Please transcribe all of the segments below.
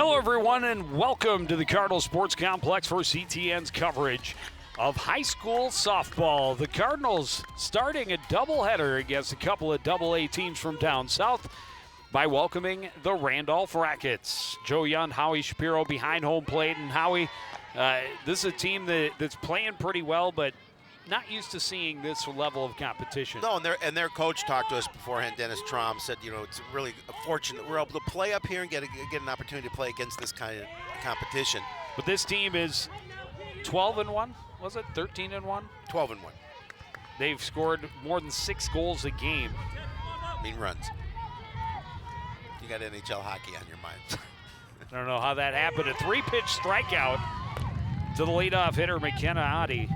Hello, everyone, and welcome to the Cardinal Sports Complex for CTN's coverage of high school softball. The Cardinals starting a doubleheader against a couple of AA teams from down south by welcoming the Randolph Rockets. Joe Young, Howie Shapiro behind home plate, and Howie, this is a team that's playing pretty well, but not used to seeing this level of competition. No, and their coach talked to us beforehand, Dennis Traum, said, you know, it's really fortunate we're able to play up here and get an opportunity to play against this kind of competition. But this team is 12-1, was it? 13-1? 12-1. They've scored more than 6 goals a game. I mean runs. You got NHL hockey on your mind. I don't know how that happened. A 3-pitch strikeout to the leadoff hitter, McKenna Oddie.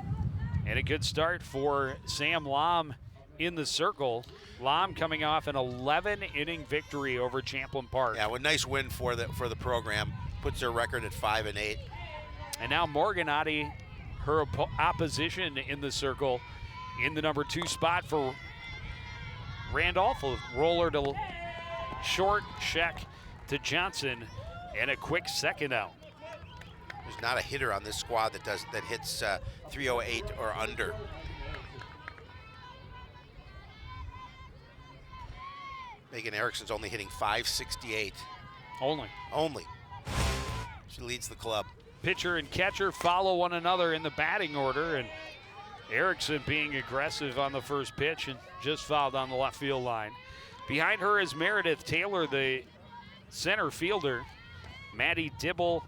And a good start for Sam Lom in the circle. Lom coming off an 11-inning victory over Champlin Park. Yeah, a nice win for the program. Puts their record at 5-8. And now Morgan Oddie, her opposition in the circle, in the number 2 spot for Randolph. A roller to short, check to Johnson, and a quick second out. There's not a hitter on this squad that hits 308 or under. Megan Erickson's only hitting 568. Only. She leads the club. Pitcher and catcher follow one another in the batting order, and Erickson being aggressive on the first pitch and just fouled on the left field line. Behind her is Meredith Taylor, the center fielder. Maddie Dibble,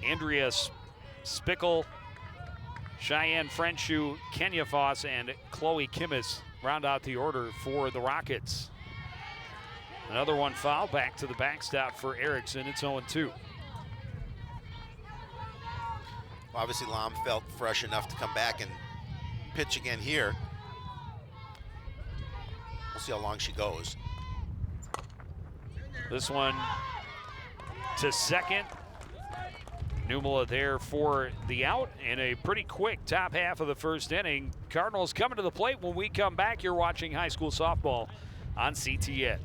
Andrea Spickle, Cheyenne Frenchu, Kenya Foss, and Chloe Kimmis round out the order for the Rockets. Another one foul back to the backstop for Erickson. It's 0-2. Well, obviously, Lom felt fresh enough to come back and pitch again here. We'll see how long she goes. This one to second. Numela there for the out, and a pretty quick top half of the first inning. Cardinals coming to the plate. When we come back, you're watching high school softball on CTN.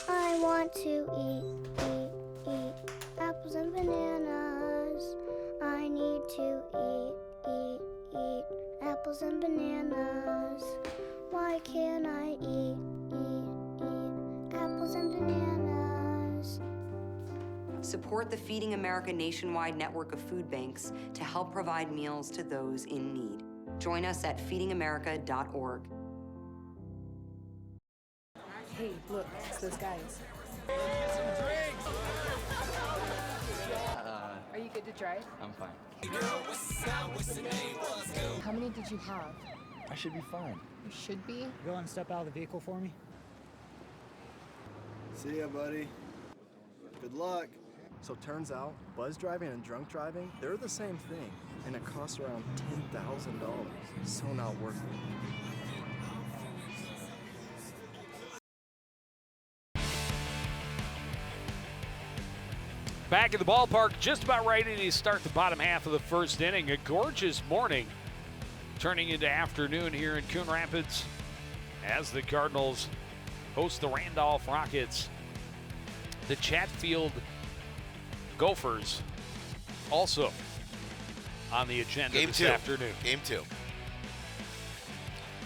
I want to eat apples and bananas. I need to eat apples and bananas. Why can't I eat apples and bananas? Support the Feeding America nationwide network of food banks to help provide meals to those in need. Join us at feedingamerica.org. Hey, look, it's those guys. Are you good to drive? I'm fine. How many did you have? I should be fine. You should be. Go and step out of the vehicle for me. See ya, buddy. Good luck. So turns out, buzz driving and drunk driving, they're the same thing, and it costs around $10,000. So not worth it. Back in the ballpark, just about ready to start the bottom half of the first inning. A gorgeous morning turning into afternoon here in Coon Rapids as the Cardinals host the Randolph Rockets. The Chatfield Gophers also on the agenda this afternoon. Game 2.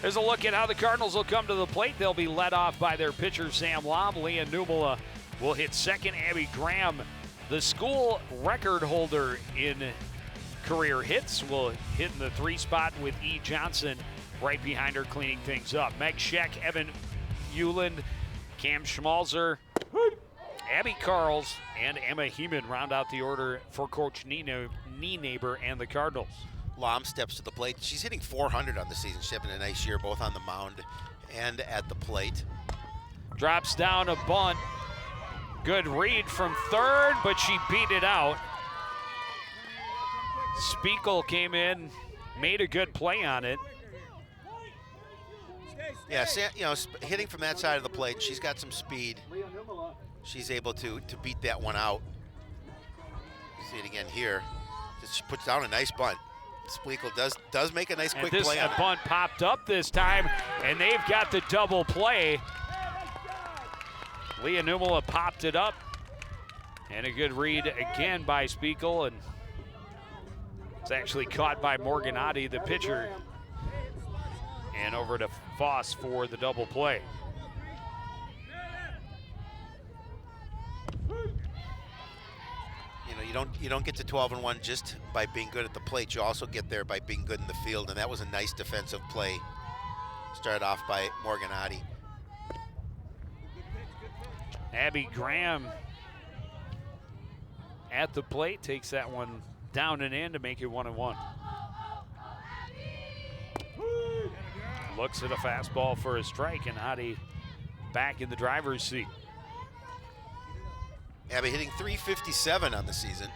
There's a look at how the Cardinals will come to the plate. They'll be led off by their pitcher, Sam Lom. Leah Numela will hit second. Abby Graham, the school record holder in career hits, will hit in the 3 spot with E. Johnson right behind her cleaning things up. Meg Scheck, Evan Euland, Cam Schmalzer, Abby Carls, and Emma Heeman round out the order for Coach Neighbor and the Cardinals. Lom steps to the plate. She's hitting 400 on the season. She's having a nice year both on the mound and at the plate. Drops down a bunt. Good read from third, but she beat it out. Spiegel came in, made a good play on it. Yeah, you know, hitting from that side of the plate, she's got some speed. She's able to beat that one out. See it again here. Just puts down a nice bunt. Splekel does make a nice quick this play on it. bunt popped up this time, and they've got the double play. Leah Numela popped it up, and a good read again by Splekel, and it's actually caught by Morganati, the pitcher, and over to Foss for the double play. You don't get to 12-1 just by being good at the plate. You also get there by being good in the field, and that was a nice defensive play. Started off by Morganati. Abby Graham at the plate takes that one down and in to make it 1-1. Looks at a fastball for a strike, and Hadi back in the driver's seat. Abby hitting .357 on the season.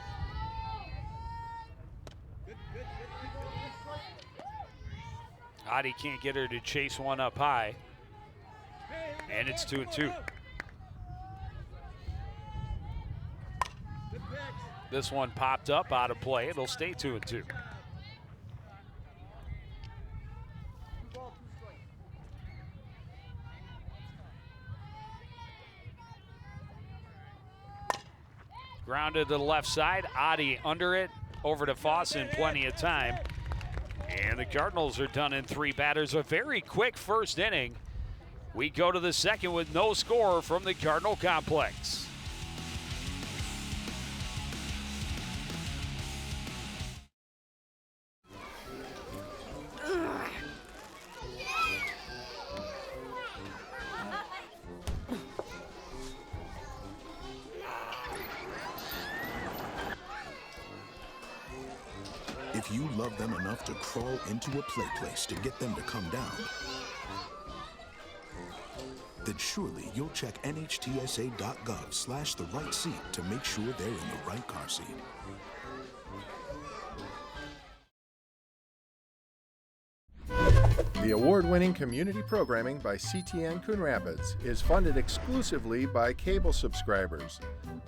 Hadi can't get her to chase one up high, and it's 2-2. This one popped up out of play. It'll stay 2-2. Grounded to the left side. Adi under it. Over to Foss in plenty of time. And the Cardinals are done in 3 batters. A very quick first inning. We go to the second with no score from the Cardinal complex. If you love them enough to crawl into a play place to get them to come down, then surely you'll check nhtsa.gov/the right seat to make sure they're in the right car seat. The award-winning community programming by CTN Coon Rapids is funded exclusively by cable subscribers.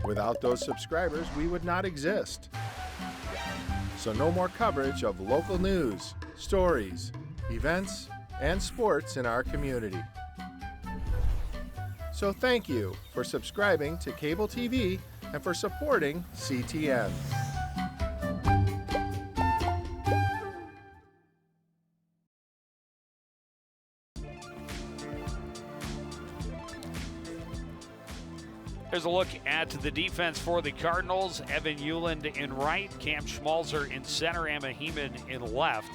Without those subscribers, we would not exist. So no more coverage of local news, stories, events, and sports in our community. So thank you for subscribing to cable TV and for supporting CTN. Here's a look at the defense for the Cardinals. Evan Euland in right, Cam Schmalzer in center, Emma Heeman in left.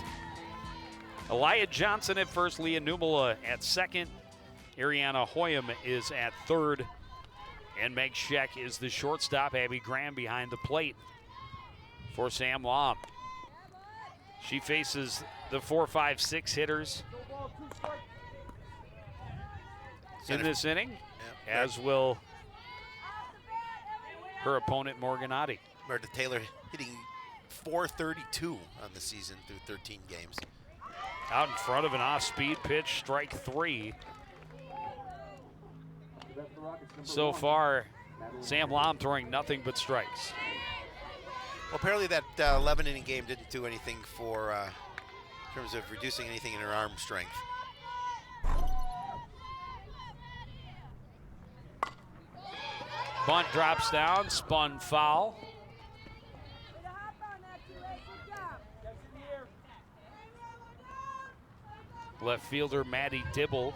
Elia Johnson at first, Leah Numela at second. Ariana Hoyam is at third. And Meg Scheck is the shortstop. Abby Graham behind the plate for Sam Lom. She faces the 4, 5, 6 hitters in this inning, as will her opponent, Morganati. Meredith Taylor hitting .432 on the season through 13 games. Out in front of an off-speed pitch, strike 3. So far, Sam Lom throwing nothing but strikes. Well, apparently that 11-inning game didn't do anything for in terms of reducing anything in her arm strength. Bunt drops down, spun foul. Left fielder Maddie Dibble.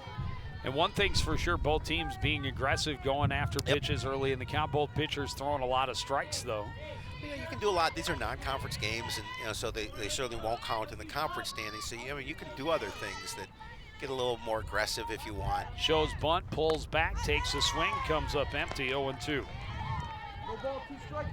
And one thing's for sure, both teams being aggressive, going after pitches early in the count. Both pitchers throwing a lot of strikes, though. You can do a lot. These are non-conference games, and so they certainly won't count in the conference standings. So you can do other things that get a little more aggressive if you want. Shows bunt, pulls back, takes a swing, comes up empty, 0-2. No ball, 2 strikes.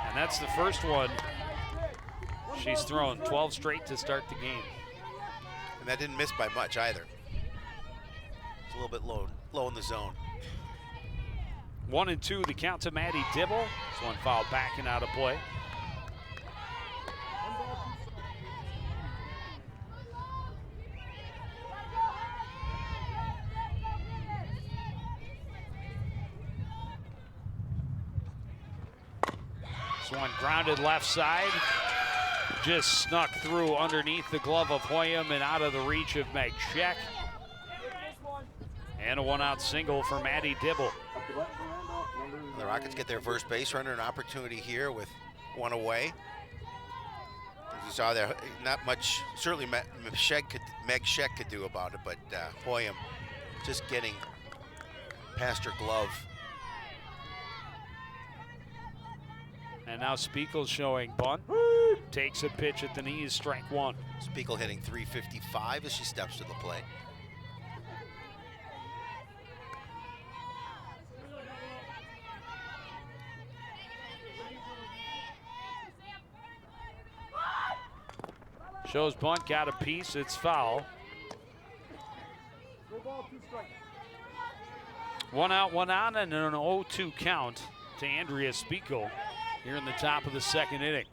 And that's the first one she's thrown, 12 straight to start the game. And that didn't miss by much either. It's a little bit low in the zone. 1-2, the count to Maddie Dibble. This one fouled back and out of play. This one grounded left side. Just snuck through underneath the glove of Hoyam and out of the reach of Meg Scheck. And a one-out single for Maddie Dibble. The Rockets get their first base runner an opportunity here with one away. As you saw there, not much, certainly Meg Scheck could do about it, but Hoyam just getting past her glove. And now Spiegel's showing bunt. Takes a pitch at the knees, strike one. Spiegel hitting .355 as she steps to the plate. Shows bunt, got a piece, it's foul. No ball, 2 strikes. One out, one on, and an 0-2 count to Andrea Spiegel here in the top of the second inning.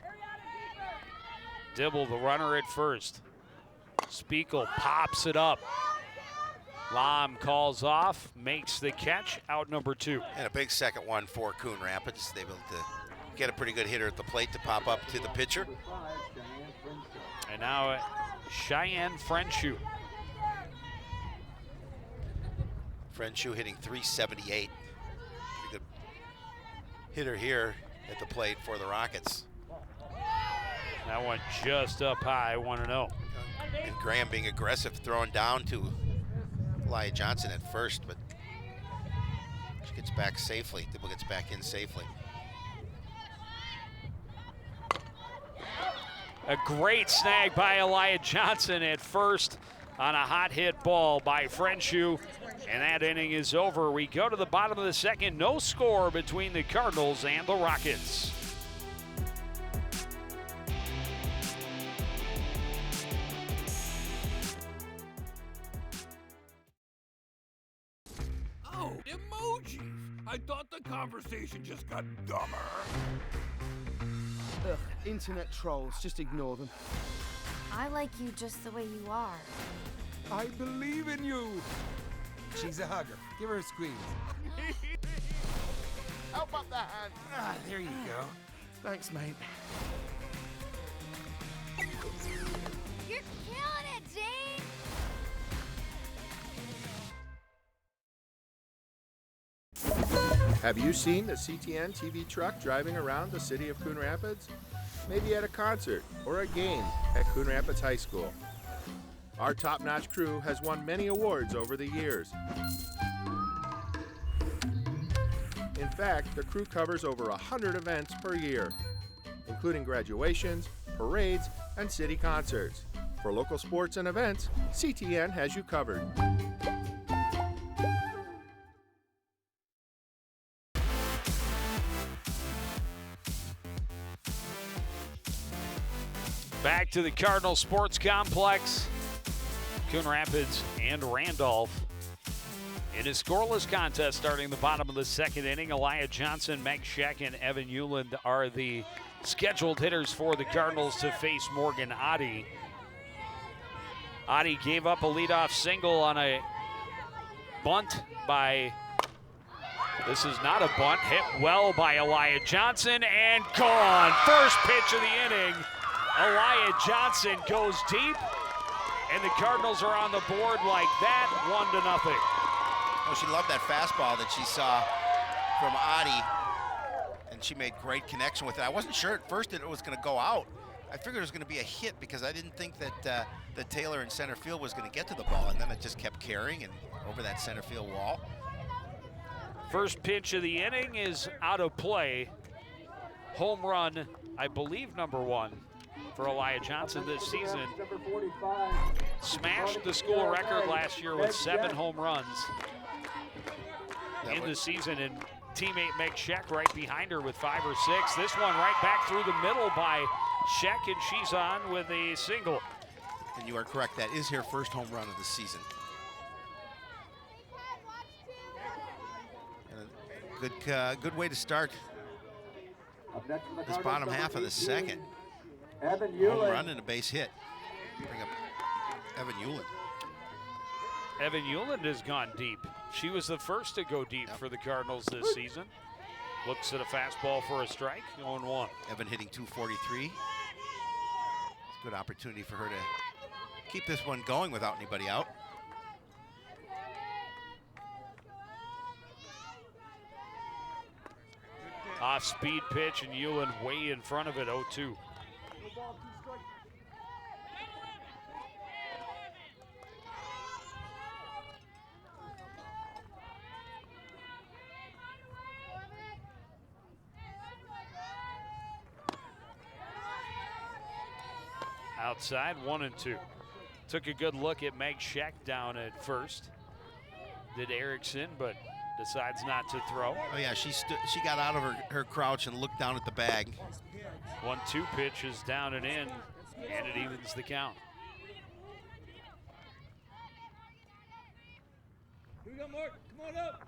Dibble, the runner at first. Spiegel pops it up. Lam calls off, makes the catch, out number 2. And a big second one for Coon Rapids. They able to get a pretty good hitter at the plate to pop up to the pitcher. And now Cheyenne Frenchu. Frenchu hitting .378. Pretty good hitter here at the plate for the Rockets. That one just up high, 1-0. And Graham being aggressive, throwing down to Elia Johnson at first, but she gets back safely. Dibble gets back in safely. A great snag by Elia Johnson at first on a hot hit ball by Frenchu. And that inning is over. We go to the bottom of the second. No score between the Cardinals and the Rockets. Oh, emojis. I thought the conversation just got dumber. Ugh, internet trolls, just ignore them. I like you just the way you are. I believe in you. She's a hugger. Give her a squeeze. Help up the hand. Ah, there you go. Thanks, mate. You're killing it, Jane! Have you seen the CTN TV truck driving around the city of Coon Rapids? Maybe at a concert or a game at Coon Rapids High School. Our top-notch crew has won many awards over the years. In fact, the crew covers over 100 events per year, including graduations, parades, and city concerts. For local sports and events, CTN has you covered. Back to the Cardinal Sports Complex. Coon Rapids and Randolph in a scoreless contest starting the bottom of the second inning. Elia Johnson, Meg Scheck, and Evan Euland are the scheduled hitters for the Cardinals to face Morgan Adi. Adi gave up a leadoff single on a bunt by, this is not a bunt, hit well by Elia Johnson and gone. First pitch of the inning. Elia Johnson goes deep, and the Cardinals are on the board like that, 1-0. Oh, she loved that fastball that she saw from Adi, and she made great connection with it. I wasn't sure at first that it was going to go out. I figured it was going to be a hit because I didn't think that that Taylor in center field was going to get to the ball, and then it just kept carrying and over that center field wall. First pitch of the inning is out of play. Home run, I believe, number 1 for Elia Johnson this season. Smashed the school record last year with 7 home runs in the season, and teammate Meg Scheck right behind her with 5 or 6. This one right back through the middle by Scheck, and she's on with a single. And you are correct, that is her first home run of the season. And a good way to start this bottom half of the second. Home run and a base hit. Bring up Evan Euland. Evan Euland has gone deep. She was the first to go deep for the Cardinals this season. Looks at a fastball for a strike, 0-1. Evan hitting 243. It's a good opportunity for her to keep this one going without anybody out. Off-speed pitch, and Hewland way in front of it, 0-2. Outside, 1-2. Took a good look at Meg Scheck down at first. Did Erickson, but decides not to throw. Oh yeah, she got out of her crouch and looked down at the bag. 1-2 pitch is down and in, and it evens the count. Here we go, Mark. Come on up.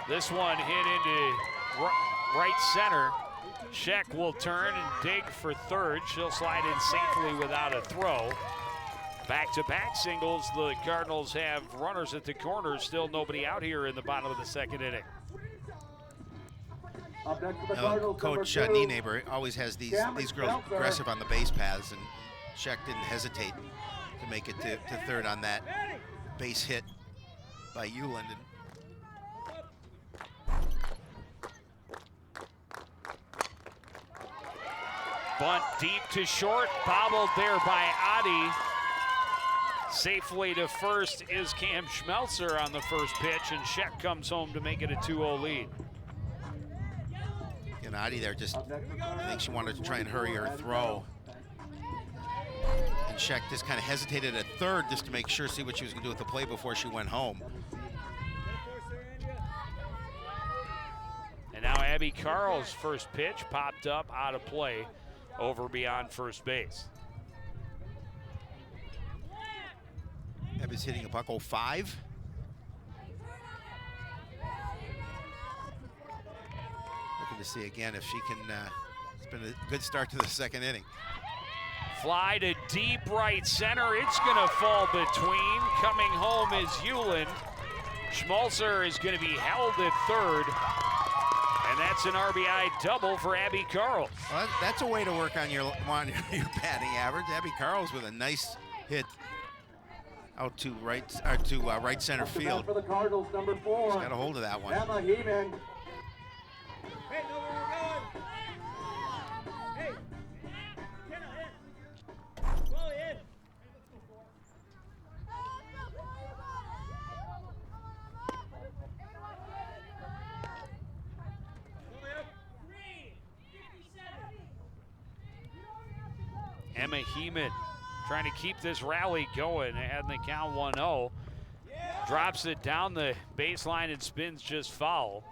This one hit into right center. Scheck will turn and dig for third. She'll slide in safely without a throw. Back-to-back singles. The Cardinals have runners at the corners. Still nobody out here in the bottom of the second inning. Coach Nienaber always has these girls aggressive on the base paths, and Scheck didn't hesitate to make it to third on that base hit by Hewland. Bunt deep to short, bobbled there by Adi. Safely to first is Cam Schmelzer on the first pitch, and Scheck comes home to make it a 2-0 lead. And Adi there I think she wanted to try and hurry her throw. And Scheck just kind of hesitated at third just to make sure, see what she was going to do with the play before she went home. And now Abby Carl's first pitch popped up out of play over beyond first base. Abby's hitting a buck 05. Looking to see again if she can, it's been a good start to the second inning. Fly to deep right center. It's going to fall between. Coming home is Hewland. Schmalzer is going to be held at third. And that's an RBI double for Abby Carls. Well, that's a way to work on your batting average. Abby Carls with a nice hit out to right center field. For the Cardinals, number 4. She's got a hold of that one. Emma Heeman. Hey, know where we're going. Hey, get in. Ball in. Emma Heeman trying to keep this rally going. They had the count 1-0. Drops it down the baseline and spins just foul.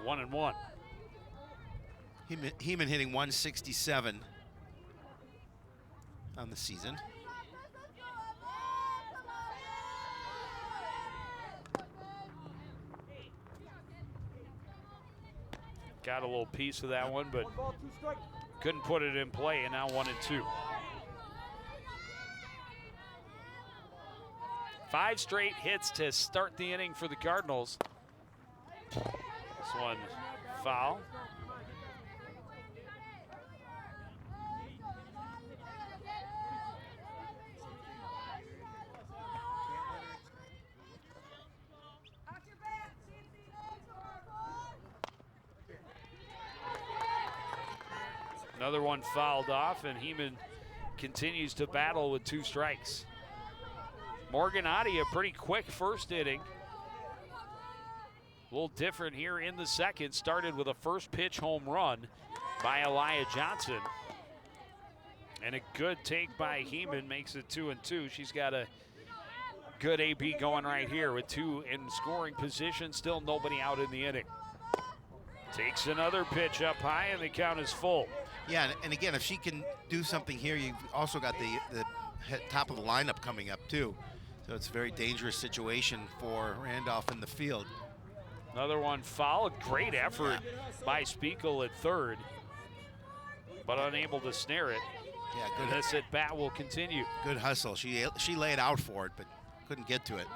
1-1. Heeman hitting 167 on the season. Got a little piece of that one, but couldn't put it in play, and now 1-2. 5 straight hits to start the inning for the Cardinals. This one foul. Another one fouled off, and Heeman continues to battle with 2 strikes. Morgan Adi, a pretty quick first inning. A little different here in the second. Started with a first pitch home run by Elia Johnson. And a good take by Heeman makes it 2-2. She's got a good AB going right here with 2 in scoring position. Still nobody out in the inning. Takes another pitch up high, and the count is full. Yeah, and again, if she can do something here, you've also got the top of the lineup coming up too. So it's a very dangerous situation for Randolph in the field. Another one foul. Great effort by Spiegel at third, but unable to snare it. Yeah, And good. this at bat will continue. Good hustle. She laid out for it, but couldn't get to it.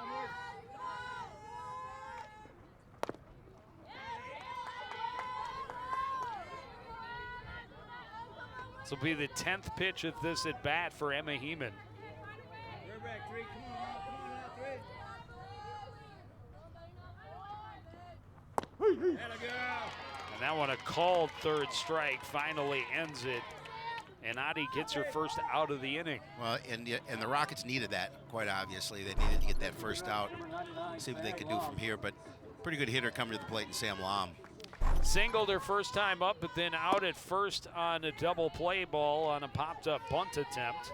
This will be the 10th pitch of this at bat for Emma Heeman. And that one, a called third strike, finally ends it. And Adi gets her first out of the inning. Well, and the Rockets needed that, quite obviously. They needed to get that first out, see what they could do from here. But pretty good hitter coming to the plate in Sam Lom. Singled her first time up, but then out at first on a double play ball on a popped-up bunt attempt.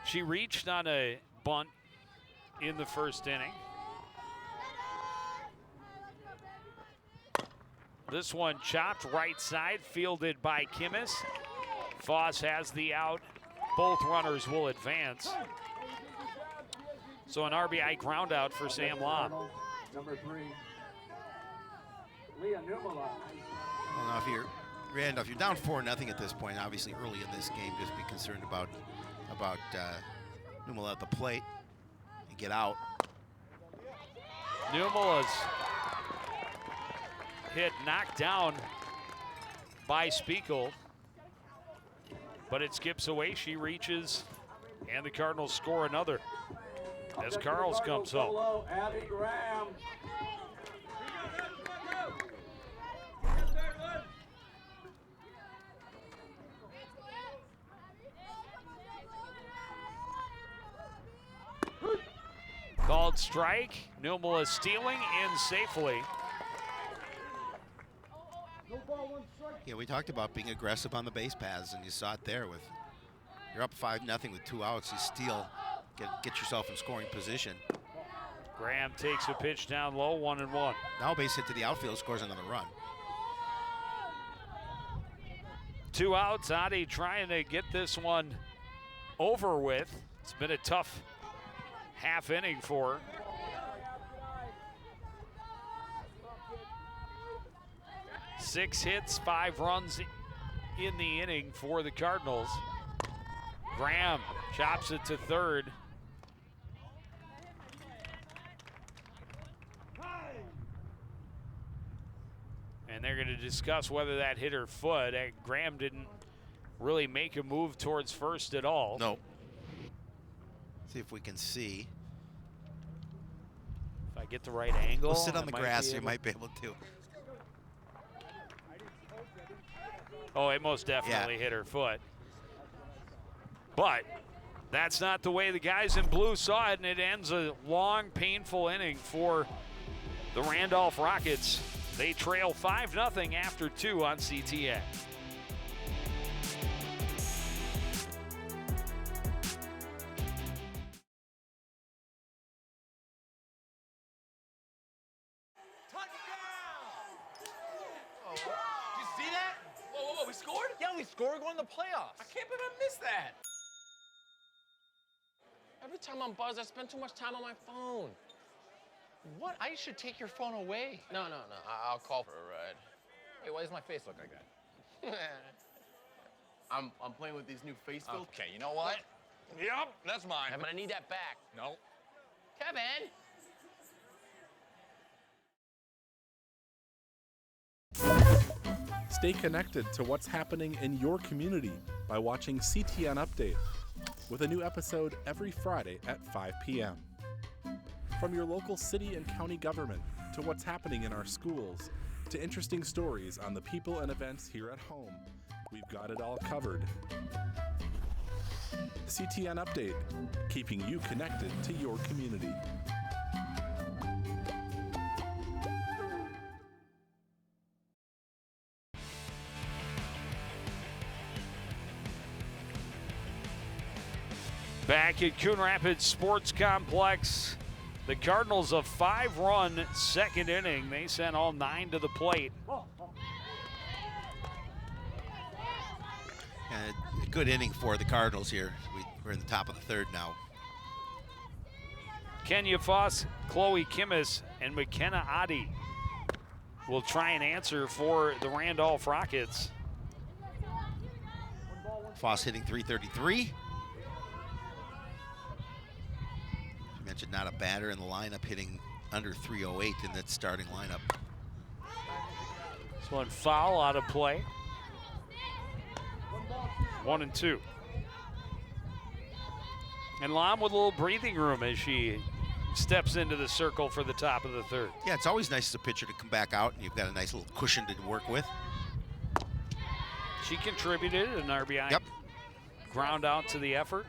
She reached on a bunt in the first inning. This one chopped right side, fielded by Kimmis. Foss has the out. Both runners will advance. So an RBI ground out for Sam Lom. Number 3, Leah Numala. Well, now Randolph, you're down 4-0 at this point. Obviously, early in this game, just be concerned about Numala at the plate and get out. Numala's hit knocked down by Spiegel, but it skips away. She reaches, and the Cardinals score another as Carls comes home. Abby Graham. Called strike. Numala stealing in safely. Yeah, we talked about being aggressive on the base paths, and you saw it there. With you're up 5-0 with 2 outs, you steal, get yourself in scoring position. Graham takes a pitch down low, 1-1. Now base hit to the outfield, scores another run. 2 outs. Adi trying to get this one over with. It's been a tough half inning for her. Six hits, 5 runs in the inning for the Cardinals. Graham chops it to third. And they're going to discuss whether that hit her foot. Graham didn't really make a move towards first at all. No. See if we can see. If I get the right angle. We'll sit on the grass, you might be able to. Oh, it most definitely hit her foot. But that's not the way the guys in blue saw it, and it ends a long, painful inning for the Randolph Rockets. They trail 5-0 after 2 on CTN. We scored? Yeah, we scored going to the playoffs. I can't believe I missed that. Every time I'm buzzed, I spend too much time on my phone. What? I should take your phone away. No. I'll call for a ride. Wait, why does my face look like that? I'm playing with these new face filters. Okay, you know what? Yep, that's mine. But I need that back. No. Kevin! Stay connected to what's happening in your community by watching CTN Update, with a new episode every Friday at 5 p.m. From your local city and county government to what's happening in our schools, to interesting stories on the people and events here at home, we've got it all covered. CTN Update, keeping you connected to your community. Back at Coon Rapids Sports Complex, the Cardinals a 5-run second inning. They sent all 9 to the plate. And a good inning for the Cardinals here. We're in the top of the third now. Kenya Foss, Chloe Kimmis, and McKenna Adi will try and answer for the Randolph Rockets. Foss hitting .333. You mentioned not a batter in the lineup, hitting under .308 in that starting lineup. This one foul out of play. 1-2. And Lam with a little breathing room as she steps into the circle for the top of the third. Yeah, it's always nice as a pitcher to come back out and you've got a nice little cushion to work with. She contributed an RBI. Yep. Ground out to the effort.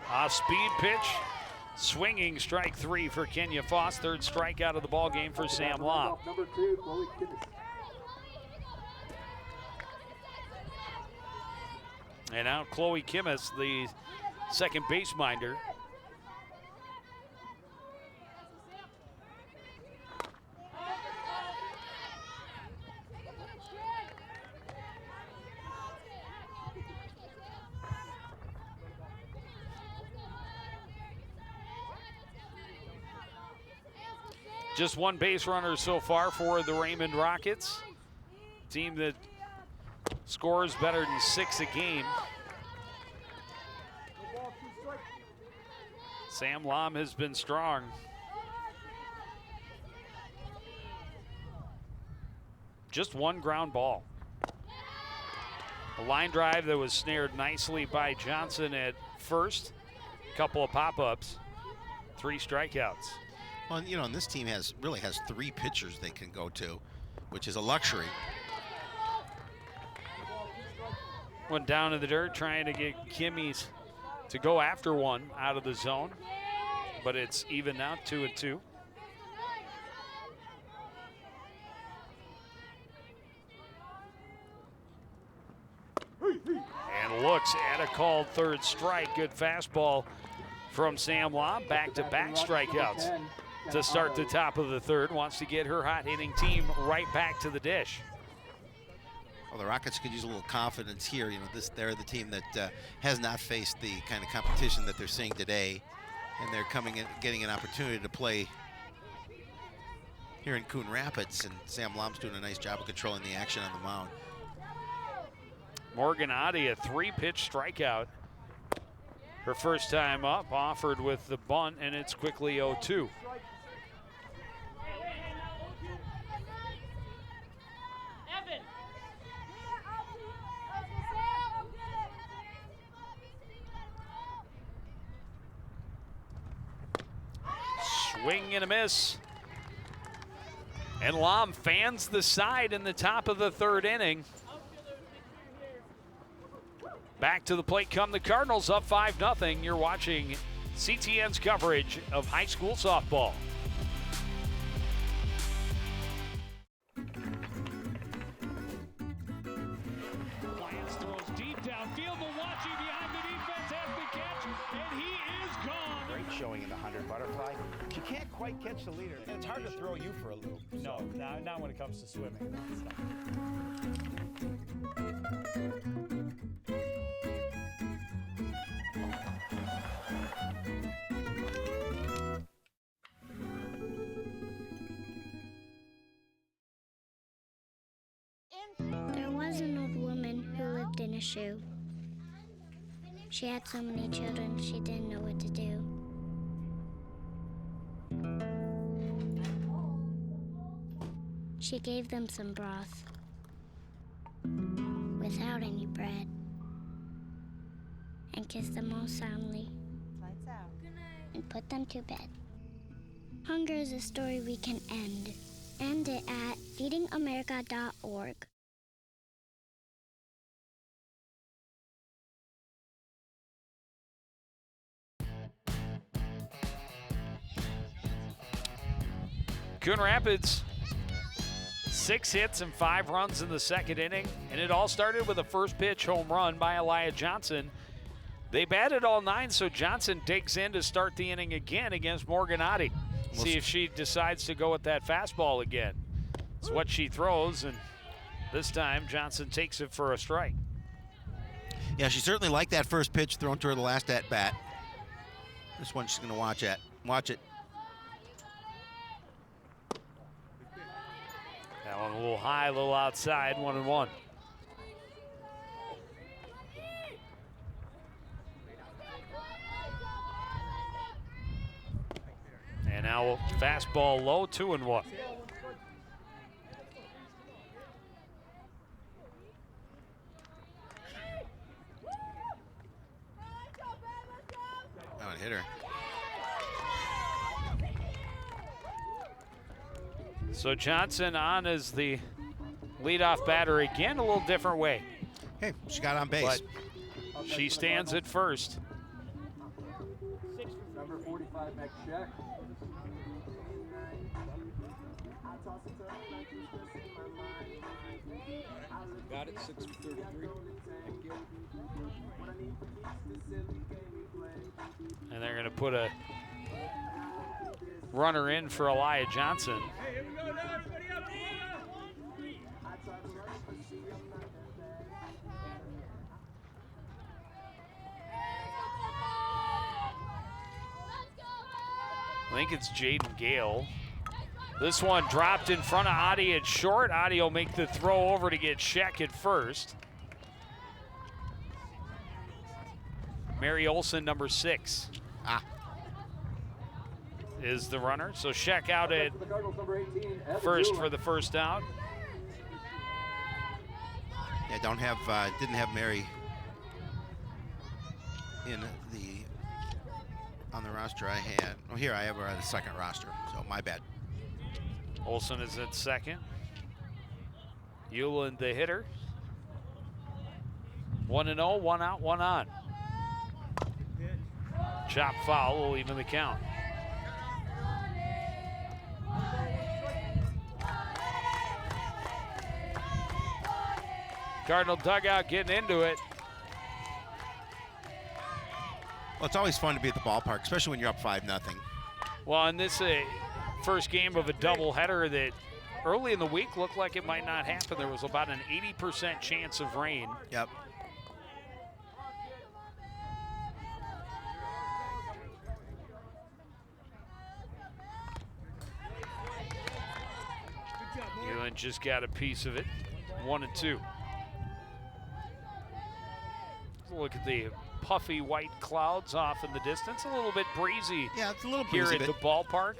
Off-speed pitch. Swinging strike 3 for Kenya Foss. Third strikeout of the ball game for Sam Lam. Number 2, Chloe Kimmis. And now Chloe Kimmis, the second base minder. Just one base runner so far for the Raymond Rockets. Team that scores better than 6 a game. Sam Lam has been strong. Just one ground ball. A line drive that was snared nicely by Johnson at first. Couple of pop-ups, 3 strikeouts. Well, you know, and this team really has 3 pitchers they can go to, which is a luxury. Went down to the dirt trying to get Kimmy's to go after one out of the zone, but it's even now, 2-2. And looks at a called third strike. Good fastball from Sam Lam. Back-to-back strikeouts to start the top of the third. Wants to get her hot hitting team right back to the dish. Well, the Rockets could use a little confidence here. You know, they're the team that has not faced the kind of competition that they're seeing today, and they're coming in, getting an opportunity to play here in Coon Rapids, and Sam Lam's doing a nice job of controlling the action on the mound. Morganati, a 3-pitch strikeout. Her first time up, offered with the bunt, and it's quickly 0-2. Swing and a miss. And Lam fans the side in the top of the third inning. Back to the plate come the Cardinals, up 5-0. You're watching CTN's coverage of high school softball. Plants throws deep downfield. Malachi behind the defense has the catch, and he is gone. Great showing in the 100 butterfly. She can't quite catch the leader. And it's hard to throw you for a loop. No, not when it comes to swimming. There was an old woman who lived in a shoe. She had so many children, she didn't know what to do. She gave them some broth without any bread and kissed them all soundly and put them to bed. Hunger is a story we can end. End it at feedingamerica.org. Coon Rapids, 6 hits and 5 runs in the second inning, and it all started with a first pitch home run by Elia Johnson. They batted all 9, so Johnson digs in to start the inning again against Morganati. See if she decides to go with that fastball again. It's what she throws, and this time Johnson takes it for a strike. Yeah, she certainly liked that first pitch thrown to her the last at bat. This one she's going to watch it. Going a little high, a little outside, 1-1. And now fastball low, 2-1. Oh, it hit her. So Johnson on as the leadoff batter again, a little different way. Hey, she got on base. But she stands at first. Number 45, next check. Got it, 6:33. Thank you. And they're going to put a runner in for Elia Johnson. Hey, here we go now, everybody up, I think it's Jaden Gale. This one dropped in front of Adi at short. Adi will make the throw over to get Sheck at first. Mary Olson, number 6, is the runner. So Sheck out at first for the first out. Yeah, didn't have Mary on the roster I had. Oh, here I have her on the second roster, so my bad. Olson is at second. Euland the hitter. 1-0, 1 out, 1 on. Chop foul will even the count. Cardinal dugout getting into it. Well, it's always fun to be at the ballpark, especially when you're up 5-0. Well, and this first game of a doubleheader that early in the week looked like it might not happen. There was about an 80% chance of rain. Yep. Euland just got a piece of it. 1-2. Look at the puffy white clouds off in the distance. A little bit breezy. Yeah, it's a little here breezy at the ballpark.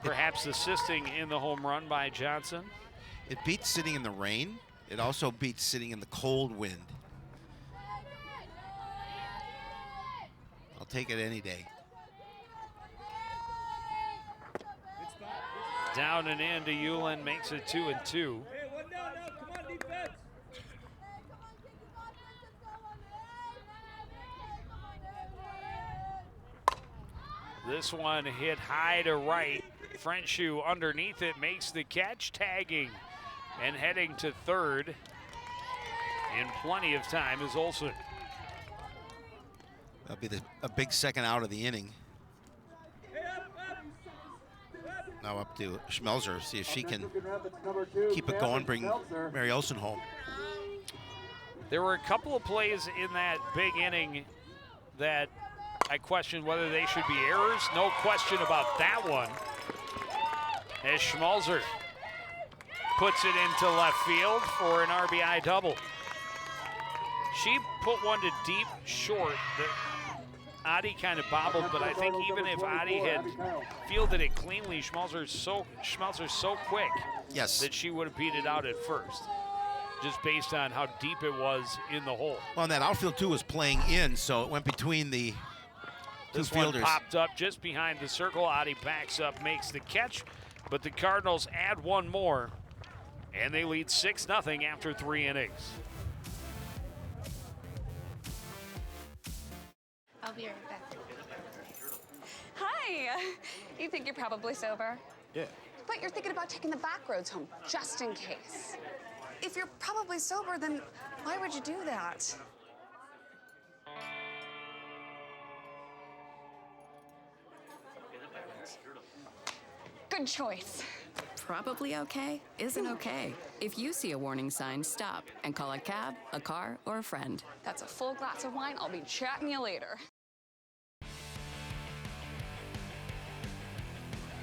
Perhaps assisting in the home run by Johnson. It beats sitting in the rain. It also beats sitting in the cold wind. I'll take it any day. Down and in to Euland, makes it 2-2. Hey, 1 down now. Come on, defense. This one hit high to right. Frenchue underneath it, makes the catch, tagging and heading to third in plenty of time is Olson. That'll be a big second out of the inning. Now up to Schmelzer, see if she can keep it going, bring Mary Olson home. There were a couple of plays in that big inning that I questioned whether they should be errors. No question about that one. As Schmelzer puts it into left field for an RBI double. She put one to deep short that Adi kind of bobbled, but I think even if Adi had fielded it cleanly, Schmelzer's so quick, yes, that she would have beat it out at first, just based on how deep it was in the hole. Well, and that outfield too was playing in, so it went between the two fielders. One popped up just behind the circle. Adi backs up, makes the catch, but the Cardinals add one more, and they lead 6-0 after 3 innings. I'll be right back. Hi. You think you're probably sober? Yeah. But you're thinking about taking the back roads home, just in case. If you're probably sober, then why would you do that? Good choice. Probably okay isn't okay. If you see a warning sign, stop and call a cab, a car, or a friend. That's a full glass of wine. I'll be chatting you later.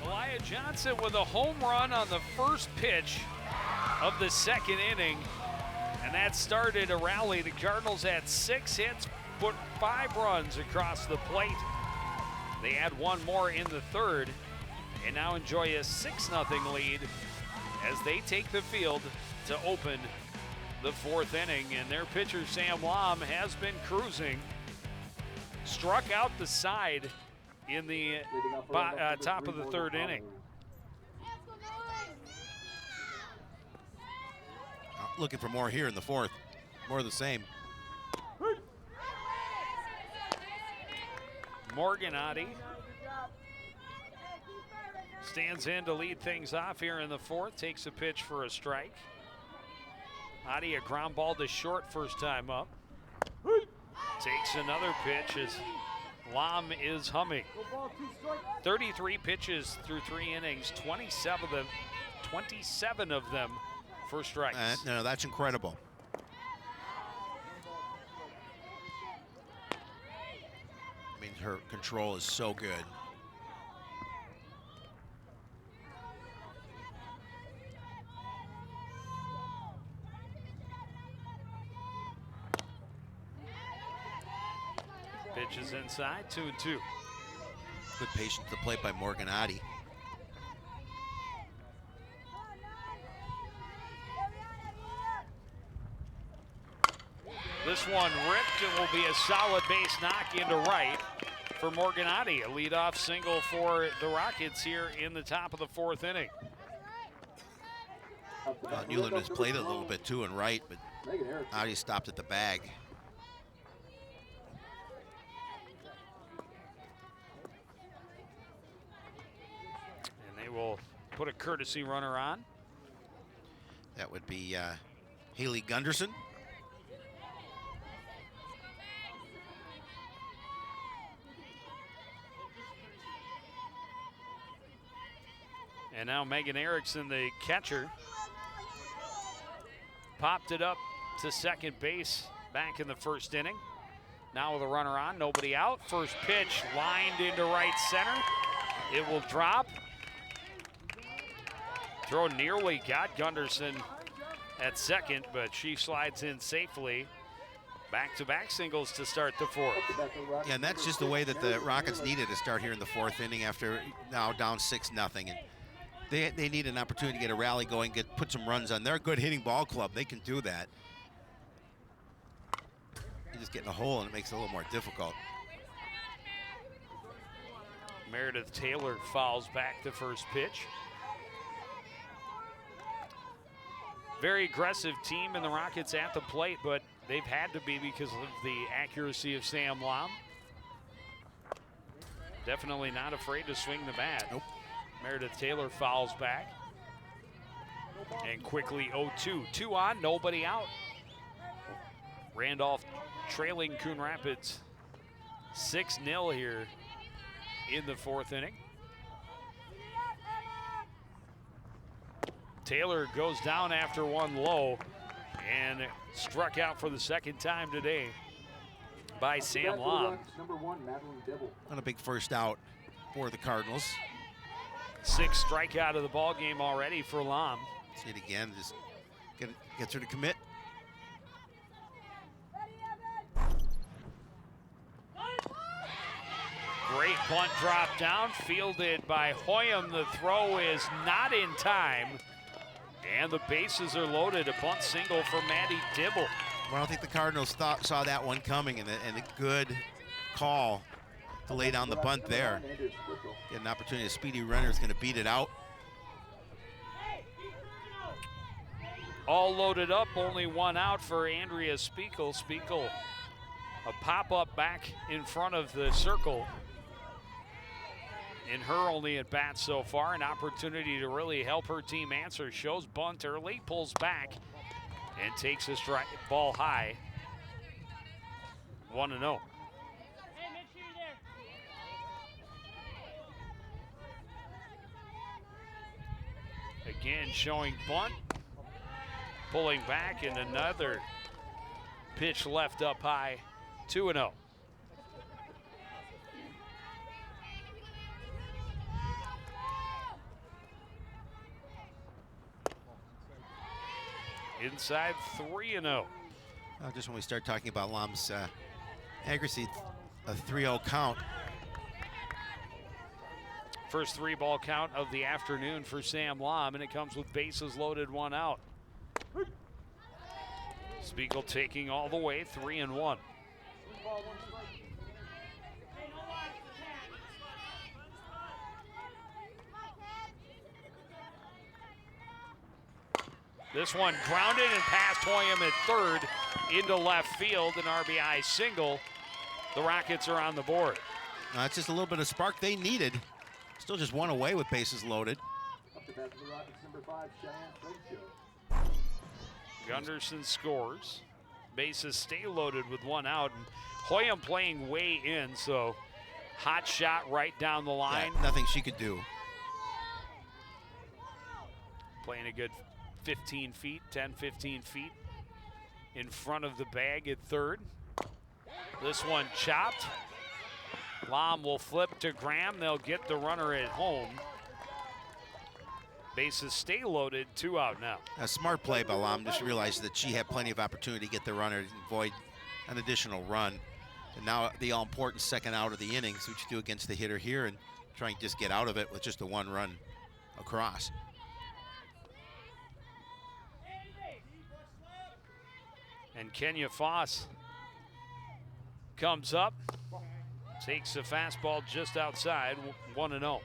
Elijah Johnson with a home run on the first pitch of the second inning. And that started a rally. The Cardinals had 6 hits, put 5 runs across the plate. They had 1 more in the third and now enjoy a 6-0 lead as they take the field to open the 4th inning. And their pitcher, Sam Lom, has been cruising. Struck out the side in the top of the 3rd inning. Looking for more here in the 4th. More of the same. Morganati stands in to lead things off here in the 4th. Takes a pitch for a strike. Adi, a ground ball to short first time up. Takes another pitch as Lom is humming. 33 pitches through 3 innings, 27 of them for strikes. No, that's incredible. I mean, her control is so good. Pitches inside, 2-2. Good patience to play by Morganati. This one ripped and will be a solid base knock into right for Morganati. A leadoff single for the Rockets here in the top of the 4th inning. Newland has played a little bit too in right, but Adi stopped at the bag. And they will put a courtesy runner on. That would be Haley Gunderson. And now Megan Erickson, the catcher, popped it up to second base back in the 1st inning. Now with a runner on, nobody out. First pitch lined into right center. It will drop. Throw nearly got Gunderson at second, but she slides in safely. Back-to-back singles to start the 4th. Yeah, and that's just the way that the Rockets needed to start here in the 4th inning after now down 6-0. And they need an opportunity to get a rally going, put some runs on. They're a good hitting ball club. They can do that. You just get in a hole and it makes it a little more difficult. Meredith Taylor fouls back the first pitch. Very aggressive team in the Rockets at the plate, but they've had to be because of the accuracy of Sam Lom. Definitely not afraid to swing the bat. Nope. Meredith Taylor fouls back. And quickly 0-2. 2 on, nobody out. Randolph trailing Coon Rapids 6-0 here in the 4th inning. Taylor goes down after one low and struck out for the 2nd time today by Sam Lom. On a big first out for the Cardinals. 6th strikeout of the ball game already for Lom. See it again, just gets her to commit. Great bunt drop down, fielded by Hoyam. The throw is not in time, and the bases are loaded. A bunt single for Maddie Dibble. Well, I don't think the Cardinals saw that one coming, and a good call to lay down the bunt there. Get an opportunity. A speedy runner is going to beat it out. All loaded up, only 1 out for Andrea Spiegel. Spiegel, a pop-up back in front of the circle. In her only at bat so far, an opportunity to really help her team answer. Shows bunt early, pulls back, and takes a strike ball high. 1-0. Again, showing bunt, pulling back, and another pitch left up high. 2-0. inside 3-0. Just when we start talking about Lam's accuracy, a 3-0 count. First 3-ball count of the afternoon for Sam Lam, and it comes with bases loaded, 1 out. Spiegel taking all the way, 3-1. This one grounded and past Hoyam at third into left field, an RBI single. The Rockets are on the board. That's just a little bit of spark they needed. Still just 1 away with bases loaded. Gunderson scores. Bases stay loaded with 1 out. And Hoyam playing way in, so hot shot right down the line. Yeah, nothing she could do. Playing a good 15 feet, 10, 15 feet in front of the bag at third. This one chopped. Lam will flip to Graham. They'll get the runner at home. Bases stay loaded, 2 out now. A smart play by Lam. Just realized that she had plenty of opportunity to get the runner and avoid an additional run. And now the all-important second out of the inning. See what you do against the hitter here and try and just get out of it with just a 1 run across. And Kenya Foss comes up, takes a fastball just outside, 1-0.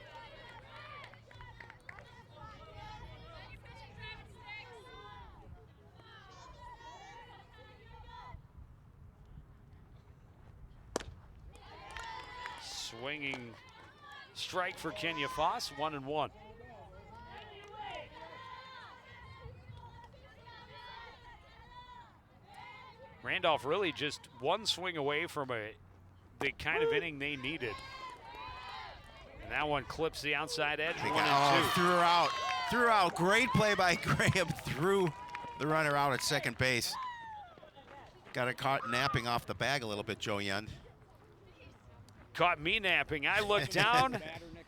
Swinging strike for Kenya Foss, 1-1. Randolph really just 1 swing away from the kind of inning they needed. And that one clips the outside edge, 1-2. Threw her out. Threw her out. Great play by Graham. Threw the runner out at second base. Got her caught napping off the bag a little bit, Joe Yund. Caught me napping. I looked down,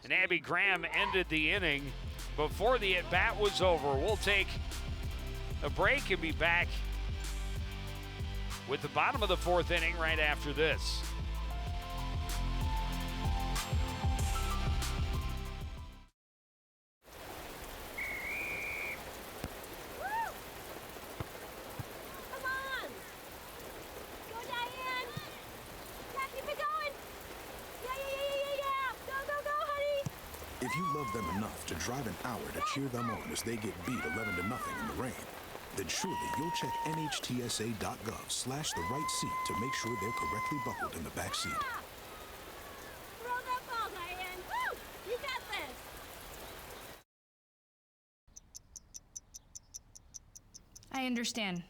and Abby Graham ended the inning before the at-bat was over. We'll take a break and be back with the bottom of the 4th inning right after this. If you love them enough to drive an hour to cheer them on as they get beat 11-0 in the rain, then surely you'll check NHTSA.gov/the-right seat to make sure they're correctly buckled in the back seat. Throw that ball, Diane. Woo! You got this. I understand.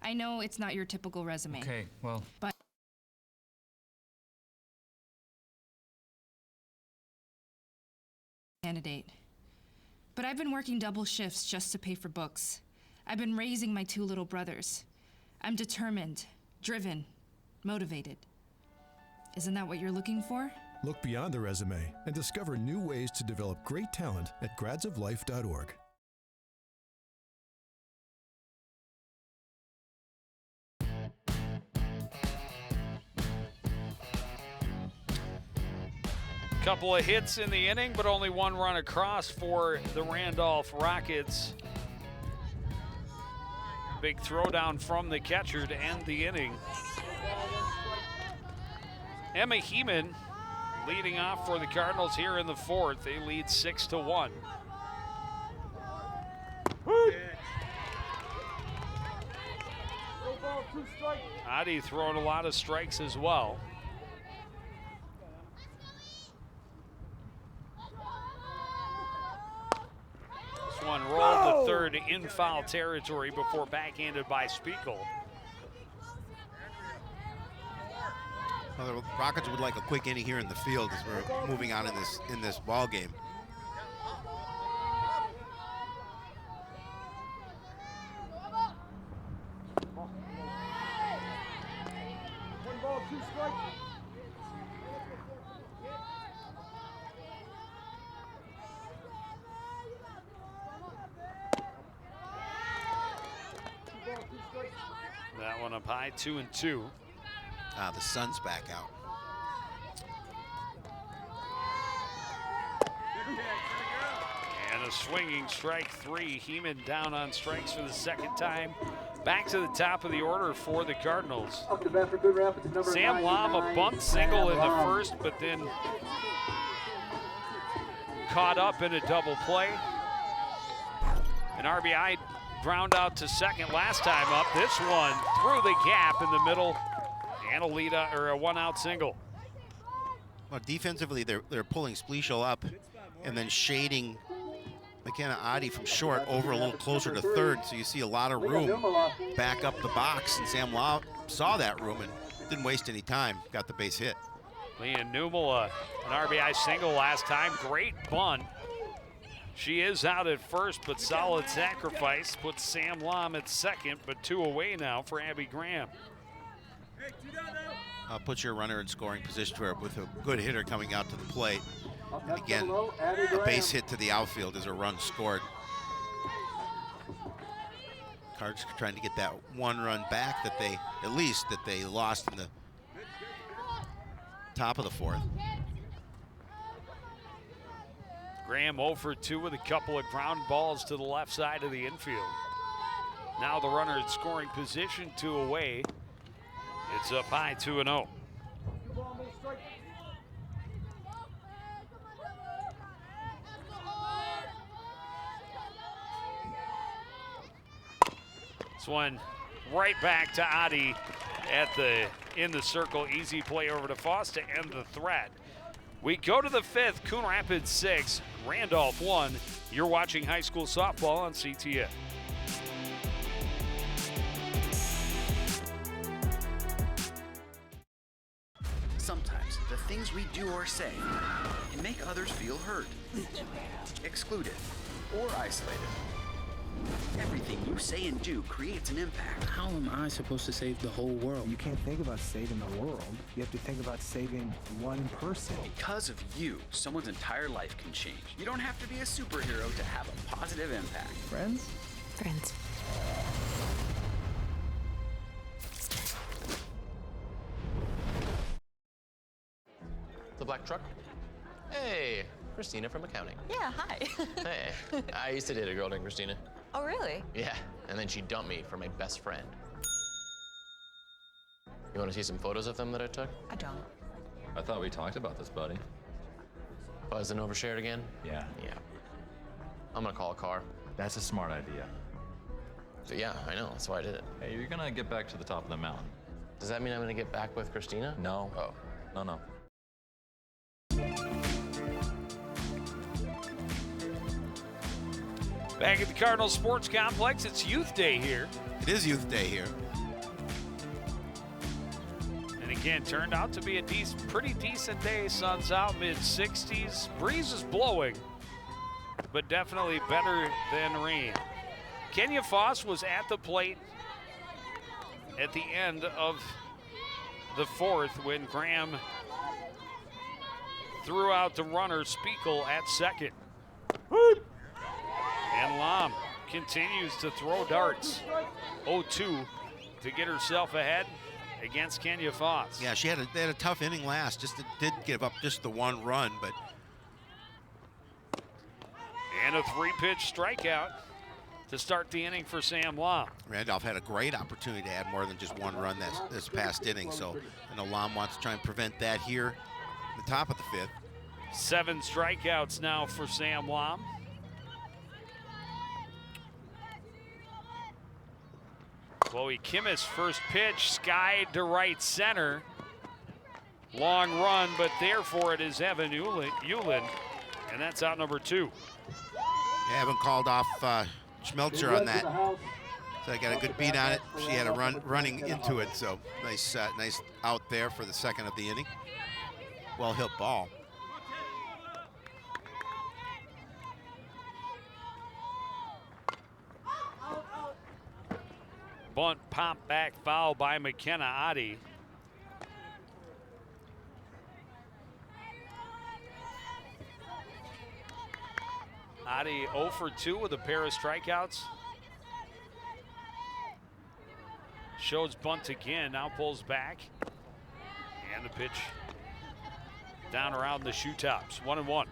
I know it's not your typical resume. Okay, well. But candidate. But I've been working double shifts just to pay for books. I've been raising my 2 little brothers. I'm determined, driven, motivated. Isn't that what you're looking for? Look beyond the resume and discover new ways to develop great talent at gradsoflife.org. Couple of hits in the inning, but only 1 run across for the Randolph Rockets. Big throwdown from the catcher to end the inning. Emma Heeman leading off for the Cardinals here in the 4th. They lead 6-1. Adi throwing a lot of strikes as well. This one rolled to third in foul territory before backhanded by Spiegel. Well, the Rockets would like a quick inning here in the field as we're moving on in this ball game. one up high, 2-2. The sun's back out. And a swinging strike 3. Heeman down on strikes for the second time. Back to the top of the order for the Cardinals. Sam Lom, a bunt single in the first, but then caught up in a double play. An RBI ground out to second last time up. This one through the gap in the middle, and a lead or a one-out single. Well, defensively, they're pulling Spleeshel up and then shading McKenna Adi from short over a little closer to third, so you see a lot of room back up the box, and Sam Law saw that room and didn't waste any time, got the base hit. Leah Newmel, an RBI single last time, great bunt. She is out at first, but solid sacrifice. Puts Sam Lom at second, but 2 away now for Abby Graham. Put your runner in scoring position with a good hitter coming out to the plate. And again, a base hit to the outfield is a run scored. Cards trying to get that one run back that they, at least, that they lost in the top of the fourth. Graham 0 for 2 with a couple of ground balls to the left side of the infield. Now the runner in scoring position, 2 away. It's up high, 2-0. This one right back to Adi in the circle. Easy play over to Foss to end the threat. We go to the 5th, Coon Rapids 6, Randolph 1. You're watching high school softball on CTN. Sometimes the things we do or say can make others feel hurt, excluded, or isolated. Everything you say and do creates an impact. How am I supposed to save the whole world? You can't think about saving the world. You have to think about saving one person. Because of you, someone's entire life can change. You don't have to be a superhero to have a positive impact. Friends? Friends. The black truck? Hey, Christina from accounting. Yeah, hi. Hey, I used to date a girl named Christina. Oh, really? Yeah, and then she dumped me for my best friend. You want to see some photos of them that I took? I don't. I thought we talked about this, buddy. Buzz and overshared again? Yeah. Yeah. I'm gonna call a car. That's a smart idea. So yeah, I know, that's why I did it. Hey, you're gonna get back to the top of the mountain. Does that mean I'm gonna get back with Christina? No. Oh. No. Back at the Cardinals Sports Complex, it's Youth Day here. It is Youth Day here. And again, turned out to be a pretty decent day. Sun's out, mid-60s. Breeze is blowing, but definitely better than rain. Kenya Foss was at the plate at the end of the 4th when Graham threw out the runner, Spiegel at second. And Lom continues to throw darts. 0-2 to get herself ahead against Kenya Foss. Yeah, they had a tough inning last. Just did give up just the one run, but. And a 3-pitch strikeout to start the inning for Sam Lom. Randolph had a great opportunity to add more than just one run this past inning, so I know Lom wants to try and prevent that here at the top of the 5th. 7 strikeouts now for Sam Lom. Chloe Kimmis, first pitch, skied to right center. Long run, but there for it is Evan Euland, and that's out number 2. Yeah, Evan called off Schmelzer on that. So I got a good beat on it. She had a running into it, so nice out there for the second of the inning. Well hit ball. Bunt, pop back foul by McKenna Adi. Adi 0 for 2 with a pair of strikeouts. shows bunt again, now pulls back. And the pitch down around the shoe tops, 1-1.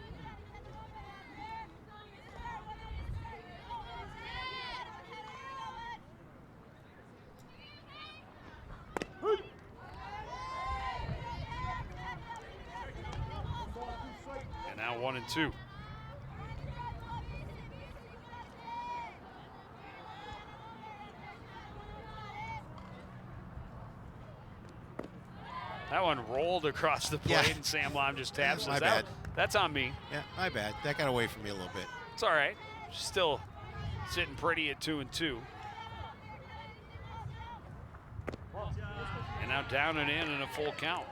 And now 1-2. That one rolled across the plate, and Sam Lom just taps My us bad. out. That's on me. Yeah, my bad. That got away from me a little bit. It's all right. Still sitting pretty at 2-2. And now down and in a full count.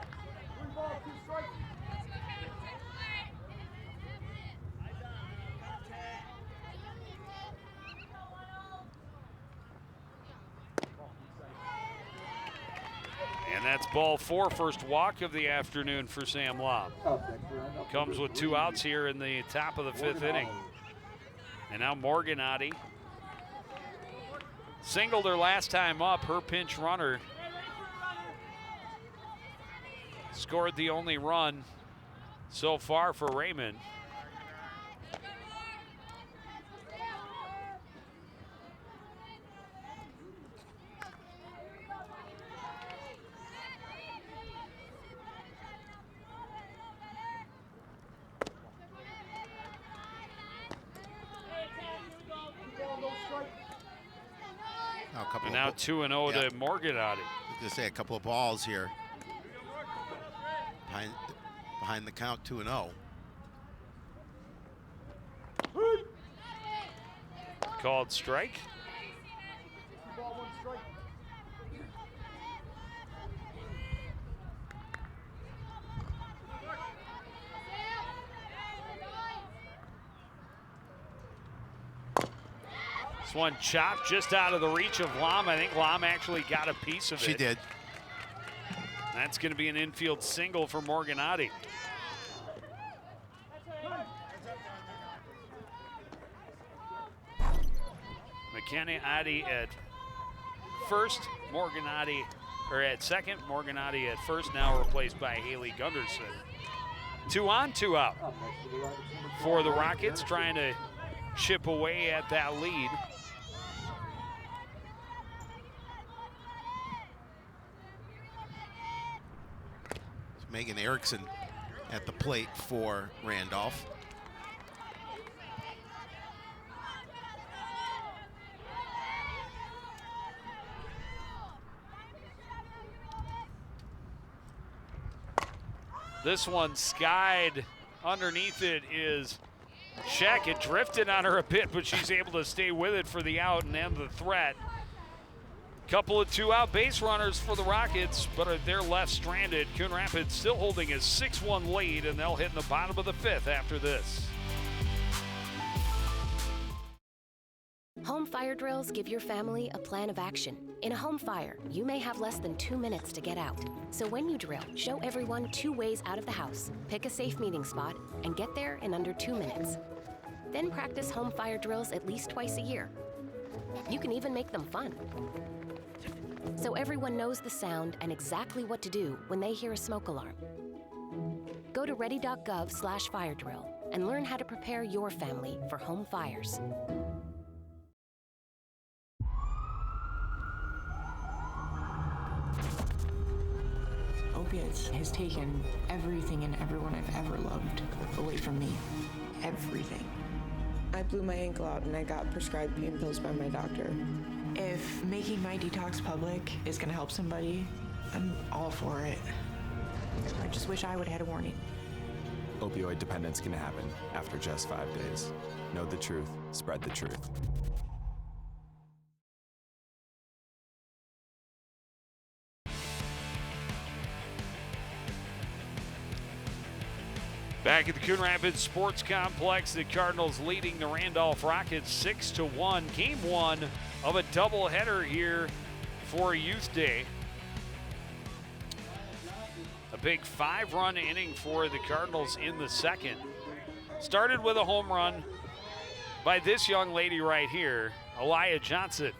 And that's ball 4, first walk of the afternoon for Sam Lom. Comes with 2 outs here in the top of the 5th inning. And now Morganati singled her last time up. Her pinch runner scored the only run so far for Raymond. And now 2-0 to Morganati. I was going to say a couple of balls here. Behind the count, 2-0. Called strike. This one chopped just out of the reach of Lom. I think Lom actually got a piece of it. She did. That's going to be an infield single for Morganati. McKenna Addy at first, Morganati, or at second, Morganati at first, now replaced by Haley Gunderson. 2 on, 2 out for the Rockets, trying to chip away at that lead. Megan Erickson at the plate for Randolph. This one skied. Underneath it is Sheck. It drifted on her a bit, but she's able to stay with it for the out and end the threat. Couple of 2-out base runners for the Rockets, but they're left stranded. Coon Rapids still holding a 6-1 lead, and they'll hit in the bottom of the 5th after this. Home fire drills give your family a plan of action. In a home fire, you may have less than 2 minutes to get out. So when you drill, show everyone 2 ways out of the house, pick a safe meeting spot, and get there in under 2 minutes. Then practice home fire drills at least twice a year. You can even make them fun. So everyone knows the sound and exactly what to do when they hear a smoke alarm. Go to ready.gov/fire drill and learn how to prepare your family for home fires. Opiates has taken everything and everyone I've ever loved away from me. Everything. I blew my ankle out and I got prescribed pain pills by my doctor. If making my detox public is gonna help somebody, I'm all for it. I just wish I would have had a warning. Opioid dependence can happen after just 5 days. Know the truth, spread the truth. Back at the Coon Rapids Sports Complex, the Cardinals leading the Randolph Rockets 6-1. Game 1 of a doubleheader here for Youth Day. A big 5-run inning for the Cardinals in the second. Started with a home run by this young lady right here, Aliyah Johnson.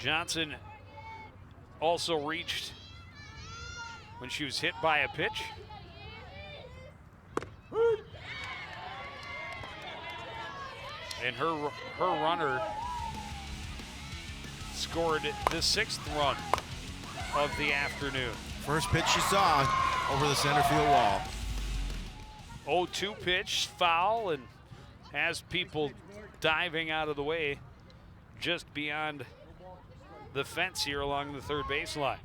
Johnson also reached when she was hit by a pitch. And her runner scored the 6th run of the afternoon. First pitch she saw over the center field wall. 0-2 pitch, foul, and has people diving out of the way just beyond the fence here along the third baseline.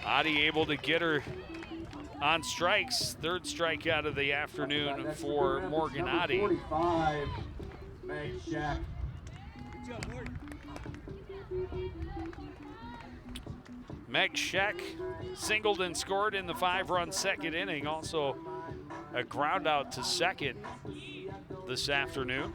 Adi able to get her on strikes. 3rd strikeout of the afternoon for Morgan Adi. 45, Meg Shack. Meg Scheck singled and scored in the 5-run 2nd inning. Also a ground out to second this afternoon.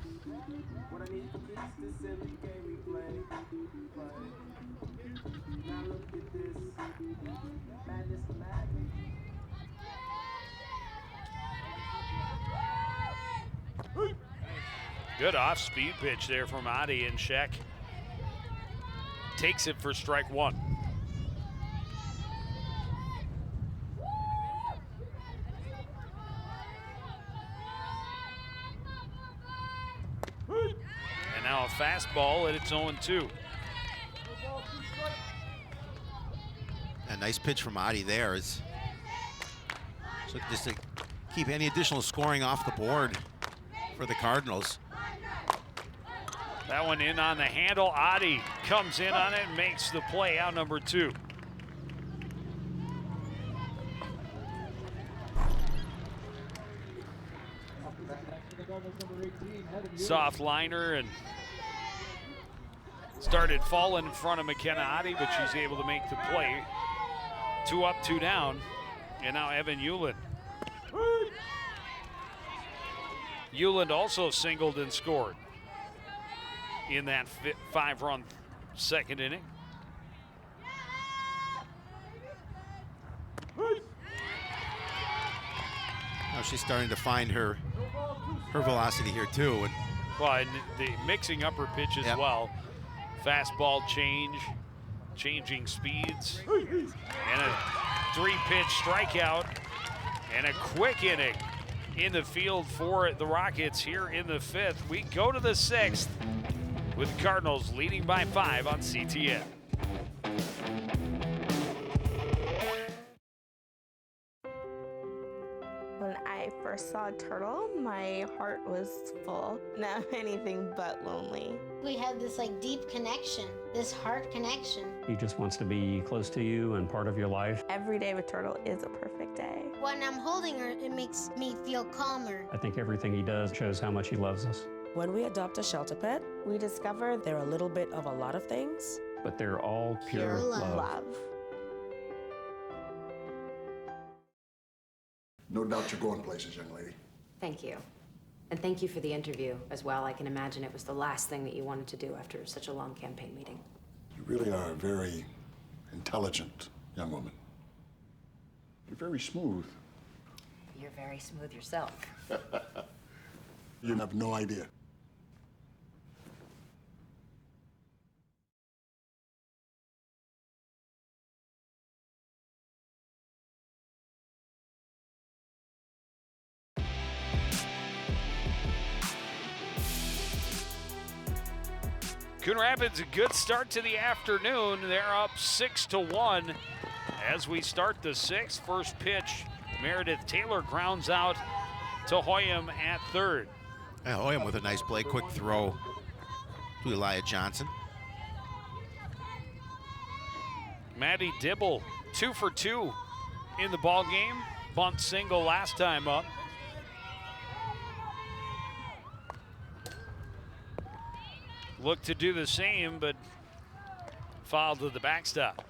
Good off-speed pitch there from Adi, and Scheck takes it for strike 1. And now a fastball, and it's 0-2. A nice pitch from Adi there. So just to keep any additional scoring off the board for the Cardinals. That one in on the handle. Adi comes in on it and makes the play, out number 2. Soft liner and started falling in front of McKenna Adi, but she's able to make the play. 2 up, 2 down. And now Evan Euland. Euland also singled and scored in that 5-run 2nd inning. Now she's starting to find her velocity here too. And well, and the mixing up her pitch as well. Fastball change, changing speeds, and a 3-pitch strikeout, and a quick inning in the field for the Rockets here in the 5th. We go to the 6th with the Cardinals leading by 5 on CTN. When I first saw a turtle, my heart was full. Now anything but lonely. We had this like deep connection, this heart connection. He just wants to be close to you and part of your life. Every day with Turtle is a perfect day. When I'm holding her, it makes me feel calmer. I think everything he does shows how much he loves us. When we adopt a shelter pet, we discover they're a little bit of a lot of things. But they're all pure love. No doubt you're going places, young lady. Thank you. And thank you for the interview as well. I can imagine it was the last thing that you wanted to do after such a long campaign meeting. You really are a very intelligent young woman. You're very smooth. You're very smooth yourself. You have no idea. Coon Rapids, a good start to the afternoon. They're up 6-1 as we start the 6th. First pitch, Meredith Taylor grounds out to Hoyam at 3rd. Yeah, Hoyam with a nice play, quick throw to Elia Johnson. Maddie Dibble, 2 for 2 in the ball game. Bunt single last time up. Looked to do the same, but fouled to the backstop.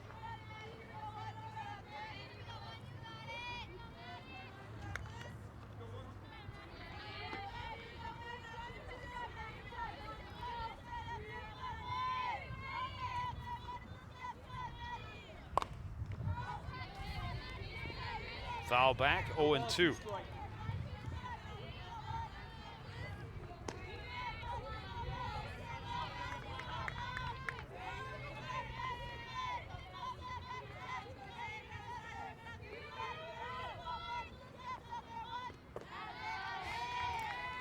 Foul back, 0-2.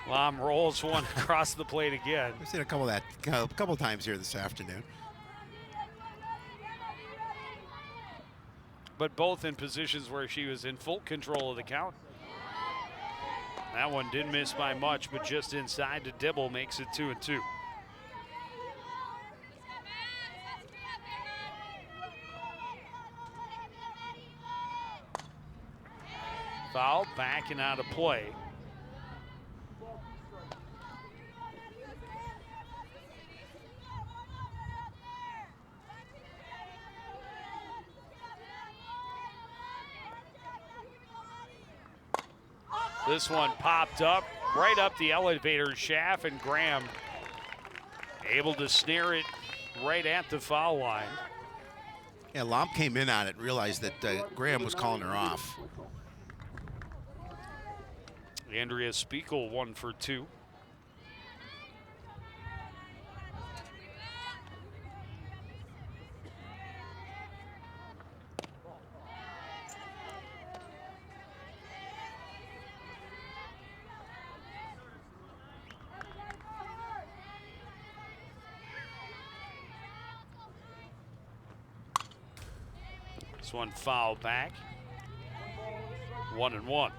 Lom rolls one across the plate again. We've seen a couple times here this afternoon. But both in positions where she was in full control of the count. That one didn't miss by much, but just inside to Dibble makes it 2-2. Foul, back and out of play. This one popped up, right up the elevator shaft, and Graham able to snare it right at the foul line. Yeah, Lomp came in on it and realized that Graham was calling her off. Andrea Spiegel 1 for 2. This one foul back. 1-1.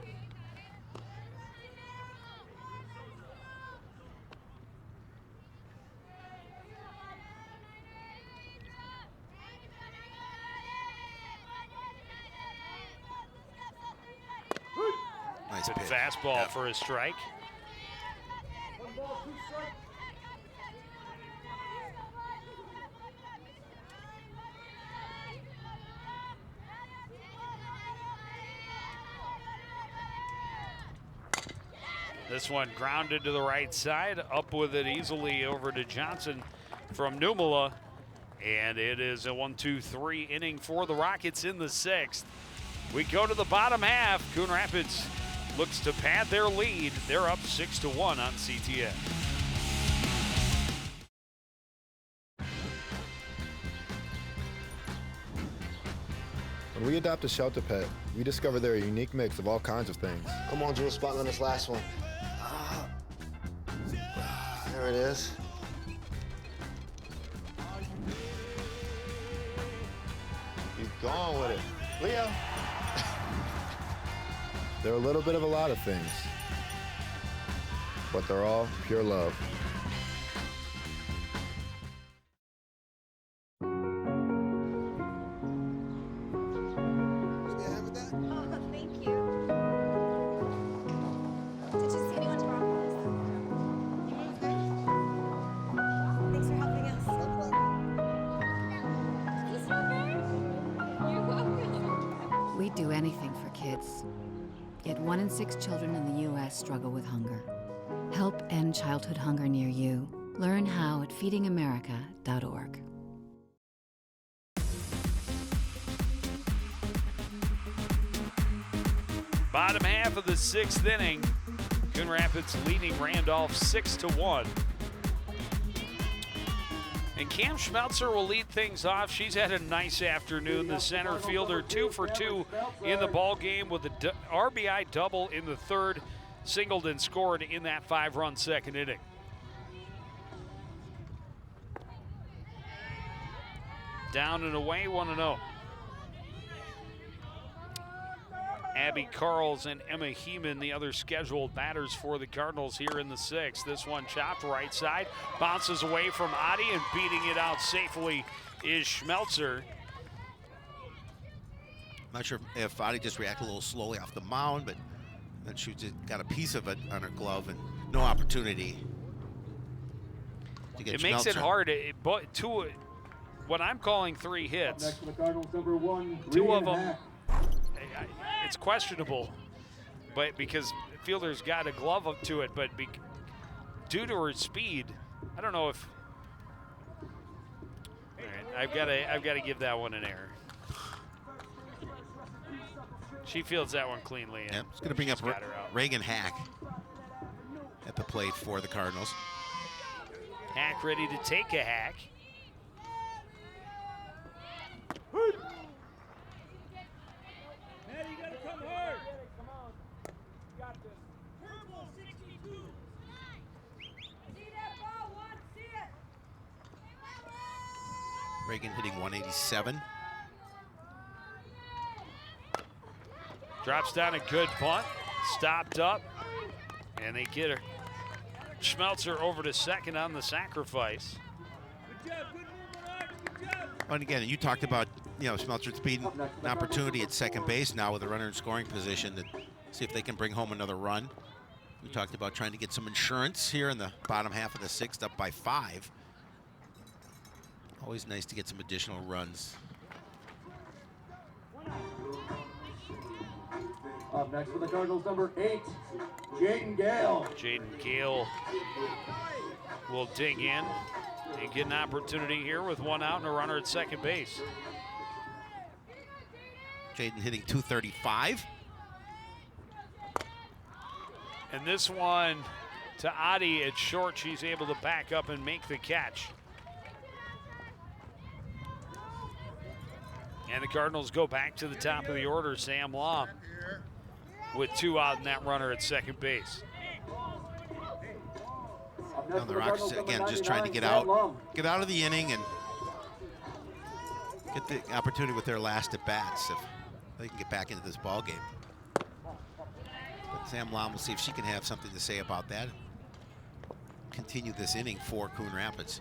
Nice Good pitch. fastball for a strike. This one grounded to the right side, up with it easily over to Johnson from Numala. And it is a 1-2-3 inning for the Rockets in the 6th. We go to the bottom half. Coon Rapids looks to pad their lead. They're up 6-1 on CTN. When we adopt a shelter pet, we discover they're a unique mix of all kinds of things. Come on, Drew, spot on this last one. There it is. Keep going with it. Leo. They're a little bit of a lot of things, but they're all pure love. We'd do anything for kids. Yet 1 in 6 children in the U.S. struggle with hunger. Help end childhood hunger near you. Learn how at feedingamerica.org. Bottom half of the 6th inning. Coon Rapids leading Randolph 6-1. And Cam Schmelzer will lead things off. She's had a nice afternoon. The center fielder 2 for 2 in the ball game with the RBI double in the 3rd. Singled and scored in that 5-run 2nd inning. Down and away, 1-0. Abby Carls and Emma Heeman, the other scheduled batters for the Cardinals here in the 6th. This one chopped right side, bounces away from Adi, and beating it out safely is Schmelzer. Not sure if Adi just reacted a little slowly off the mound, but then she just got a piece of it on her glove and no opportunity to get It makes it Schmelzer. hard. What I'm calling 3 hits, Next to the Cardinals, number 1, 2 of Reed them, Hack. it's questionable, but because the fielder's got a glove up to it, but due to her speed, I don't know if. All right, I've got to give that one an error. She fields that one cleanly. Yep, it's going to bring up Reagan Hack at the plate for the Cardinals. Hack ready to take a hack. Reagan hitting 187. Drops down a good punt, stopped up, and they get her. Schmelzer over to second on the sacrifice. And again, you talked about, Schmelzer's being an opportunity at second base now with a runner in scoring position to see if they can bring home another run. We talked about trying to get some insurance here in the bottom half of the sixth, up by 5. Always nice to get some additional runs. Up next for the Cardinals, number 8, Jaden Gale. Jaden Gale will dig in and get an opportunity here with 1 out and a runner at second base. Jaden hitting 235. And this one to Adi at short. She's able to back up and make the catch. And the Cardinals go back to the top of the order. Sam Law with 2 out and that runner at second base. Now the Rocks, again, just trying to get out of the inning and get the opportunity with their last at-bats if they can get back into this ball game. But Sam Lom will see if she can have something to say about that. Continue this inning for Coon Rapids.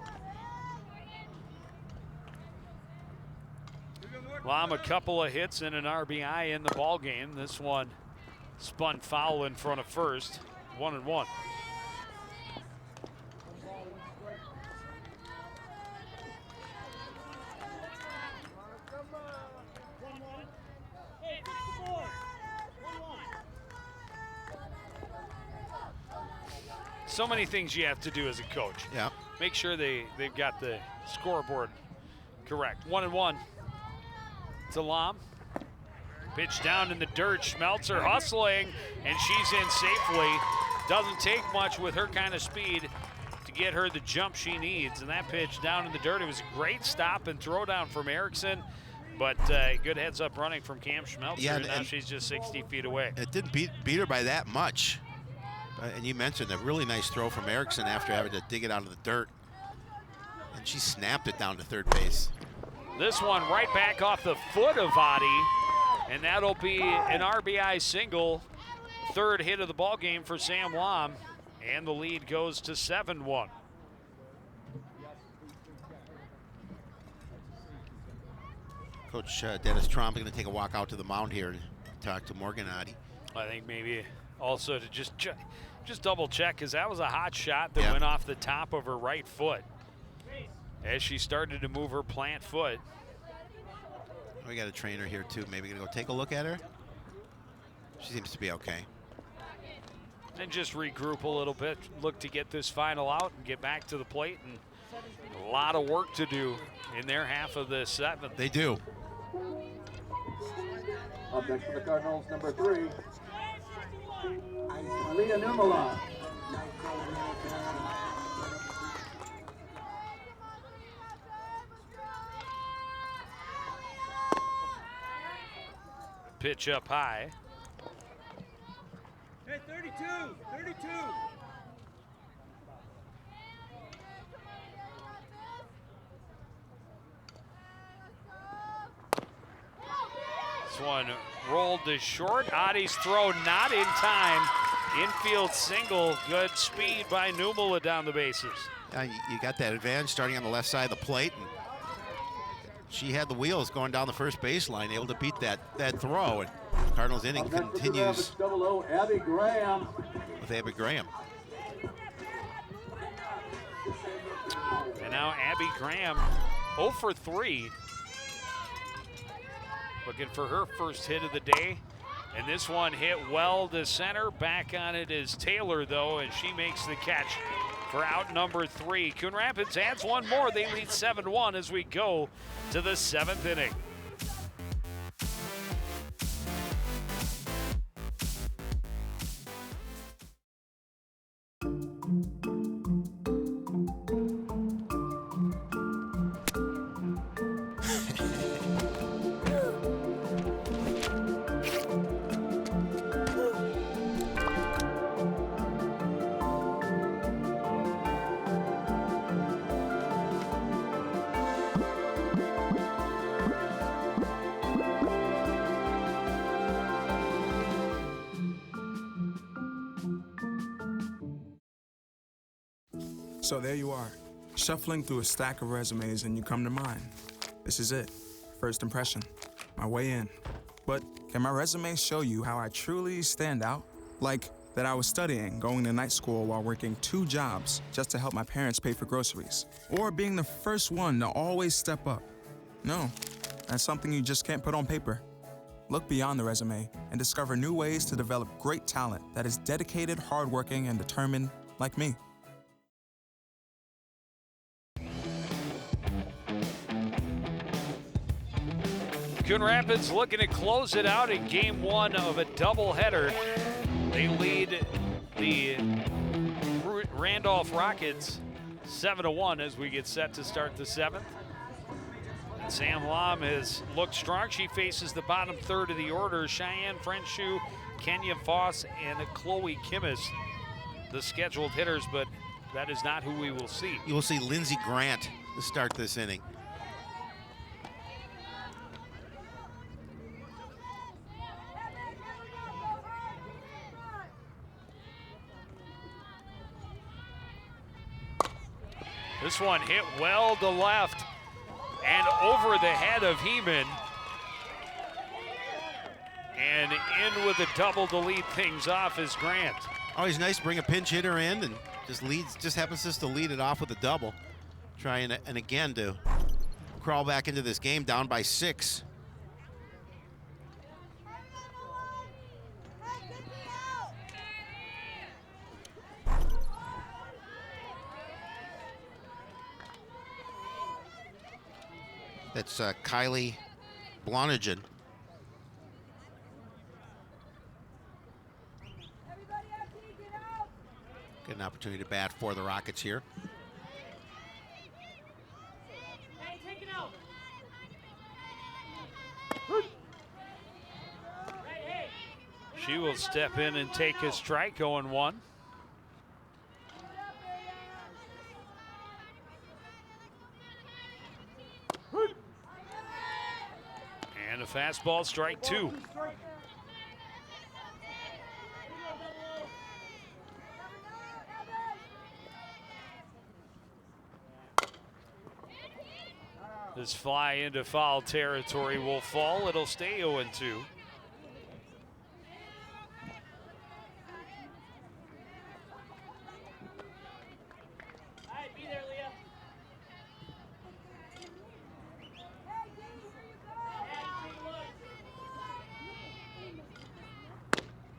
Lom a couple of hits and an RBI in the ball game. This one spun foul in front of first. 1-1. So many things you have to do as a coach. Yeah. Make sure they've got the scoreboard correct. 1-1 to Lom. Pitch down in the dirt. Schmelzer hustling, and she's in safely. Doesn't take much with her kind of speed to get her the jump she needs. And that pitch down in the dirt, it was a great stop and throw down from Erickson, but good heads up running from Cam Schmelzer. Yeah, and now she's just 60 feet away. It didn't beat her by that much. And you mentioned a really nice throw from Erickson after having to dig it out of the dirt. And she snapped it down to third base. This one right back off the foot of Adi, and that'll be an RBI single. Third hit of the ball game for Sam Lom, and the lead goes to 7-1. Coach Dennis Tromp is going to take a walk out to the mound here and talk to Morgan Adi. I think maybe also to just double check, because that was a hot shot that went off the top of her right foot as she started to move her plant foot. We got a trainer here too. Maybe gonna go take a look at her. She seems to be okay. And just regroup a little bit, look to get this final out and get back to the plate. And a lot of work to do in their half of the seventh. They do. Up next for the Cardinals, number 3, Leah Numala. Pitch up high. Hey, 32. This one rolled to short. Adi's throw not in time. Infield single. Good speed by Numala down the bases. You got that advantage starting on the left side of the plate. And she had the wheels going down the first baseline, able to beat that throw. And Cardinals inning continues Abby Graham. with Abby Graham. And now Abby Graham 0 for 3. Looking for her first hit of the day. And this one hit well to center. Back on it is Taylor, though, and she makes the catch for out number 3. Coon Rapids adds one more. They lead 7-1 as we go to the 7th inning. So there you are, shuffling through a stack of resumes, and you come to mine. This is it. First impression. My way in. But can my resume show you how I truly stand out? Like that I was studying, going to night school while working 2 jobs just to help my parents pay for groceries. Or being the first one to always step up. No, that's something you just can't put on paper. Look beyond the resume and discover new ways to develop great talent that is dedicated, hardworking, and determined like me. Coon Rapids looking to close it out in game 1 of a doubleheader. They lead the Randolph Rockets 7-1 as we get set to start the 7th. And Sam Lam has looked strong. She faces the bottom third of the order. Cheyenne Frenchue, Kenya Foss, and Chloe Kimmis, the scheduled hitters, but that is not who we will see. You will see Lindsey Grant to start this inning. This one hit well to left and over the head of Heeman. And in with a double to lead things off is Grant. Always nice to bring a pinch hitter in and just happens just to lead it off with a double. Trying and again to crawl back into this game down by 6. That's Kylie Blonigan. Get an opportunity to bat for the Rockets here. She will step in and take a strike, 0-1. And a fastball, strike 2. This fly into foul territory will fall. It'll stay 0-2.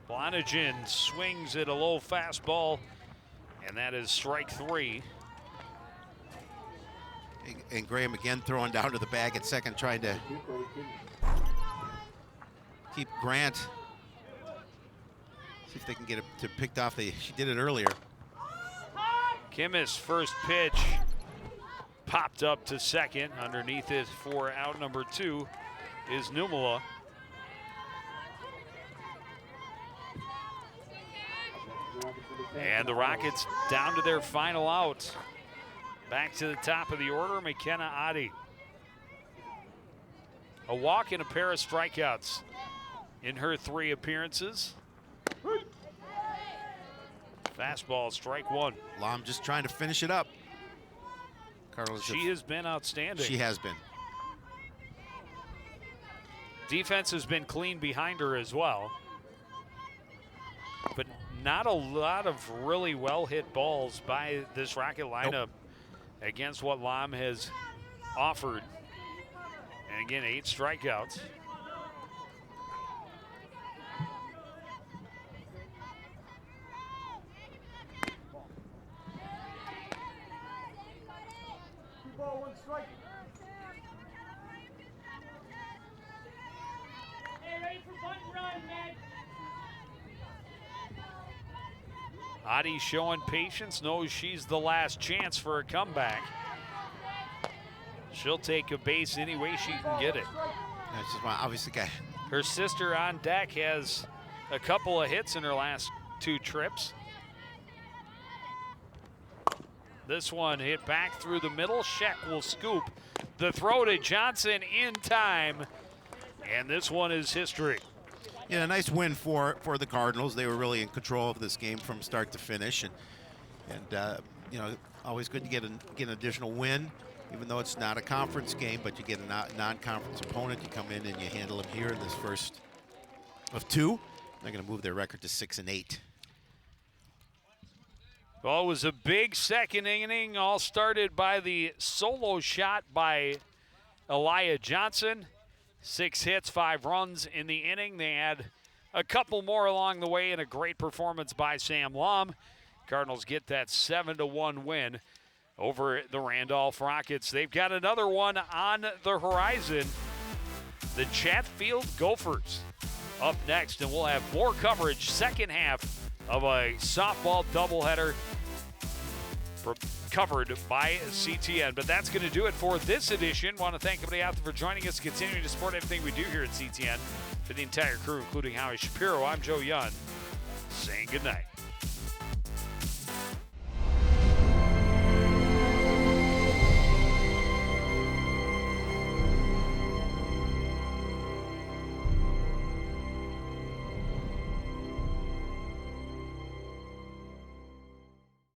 Blonigan swings at a low fastball, and that is strike 3. And Graham again throwing down to the bag at second, trying to keep Grant. See if they can get it to picked off. She did it earlier. Kimmis' first pitch popped up to second. Underneath it for out number 2 is Numala. And the Rockets down to their final out. Back to the top of the order, McKenna Adi. A walk and a pair of strikeouts in her 3 appearances. Fastball, strike 1. Lam just trying to finish it up. Carlos, she has been outstanding. She has been. Defense has been clean behind her as well. But not a lot of really well hit balls by this Rocket lineup against what Lam has offered. And again, 8 strikeouts. Adi showing patience, knows she's the last chance for a comeback. She'll take a base any way she can get it. That's just obviously guy. Her sister on deck has a couple of hits in her last 2 trips. This one hit back through the middle. Sheck will scoop the throw to Johnson in time. And this one is history. Yeah, a nice win for the Cardinals. They were really in control of this game from start to finish, and you know, Always good to get an additional win, even though it's not a conference game, but you get a non-conference opponent. You come in and you handle them here in this first of 2. They're going to move their record to 6-8. Well, it was a big second inning, all started by the solo shot by Elia Johnson. 6 hits, 5 runs in the inning. They had a couple more along the way and a great performance by Sam Lum. Cardinals get that 7-1 win over the Randolph Rockets. They've got another one on the horizon. The Chatfield Gophers up next, and we'll have more coverage, second half of a softball doubleheader covered by CTN. But that's going to do it for this edition. Want to thank everybody out there for joining us, continuing to support everything we do here at CTN. For the entire crew, including Howie Shapiro, I'm Joe Young, saying goodnight.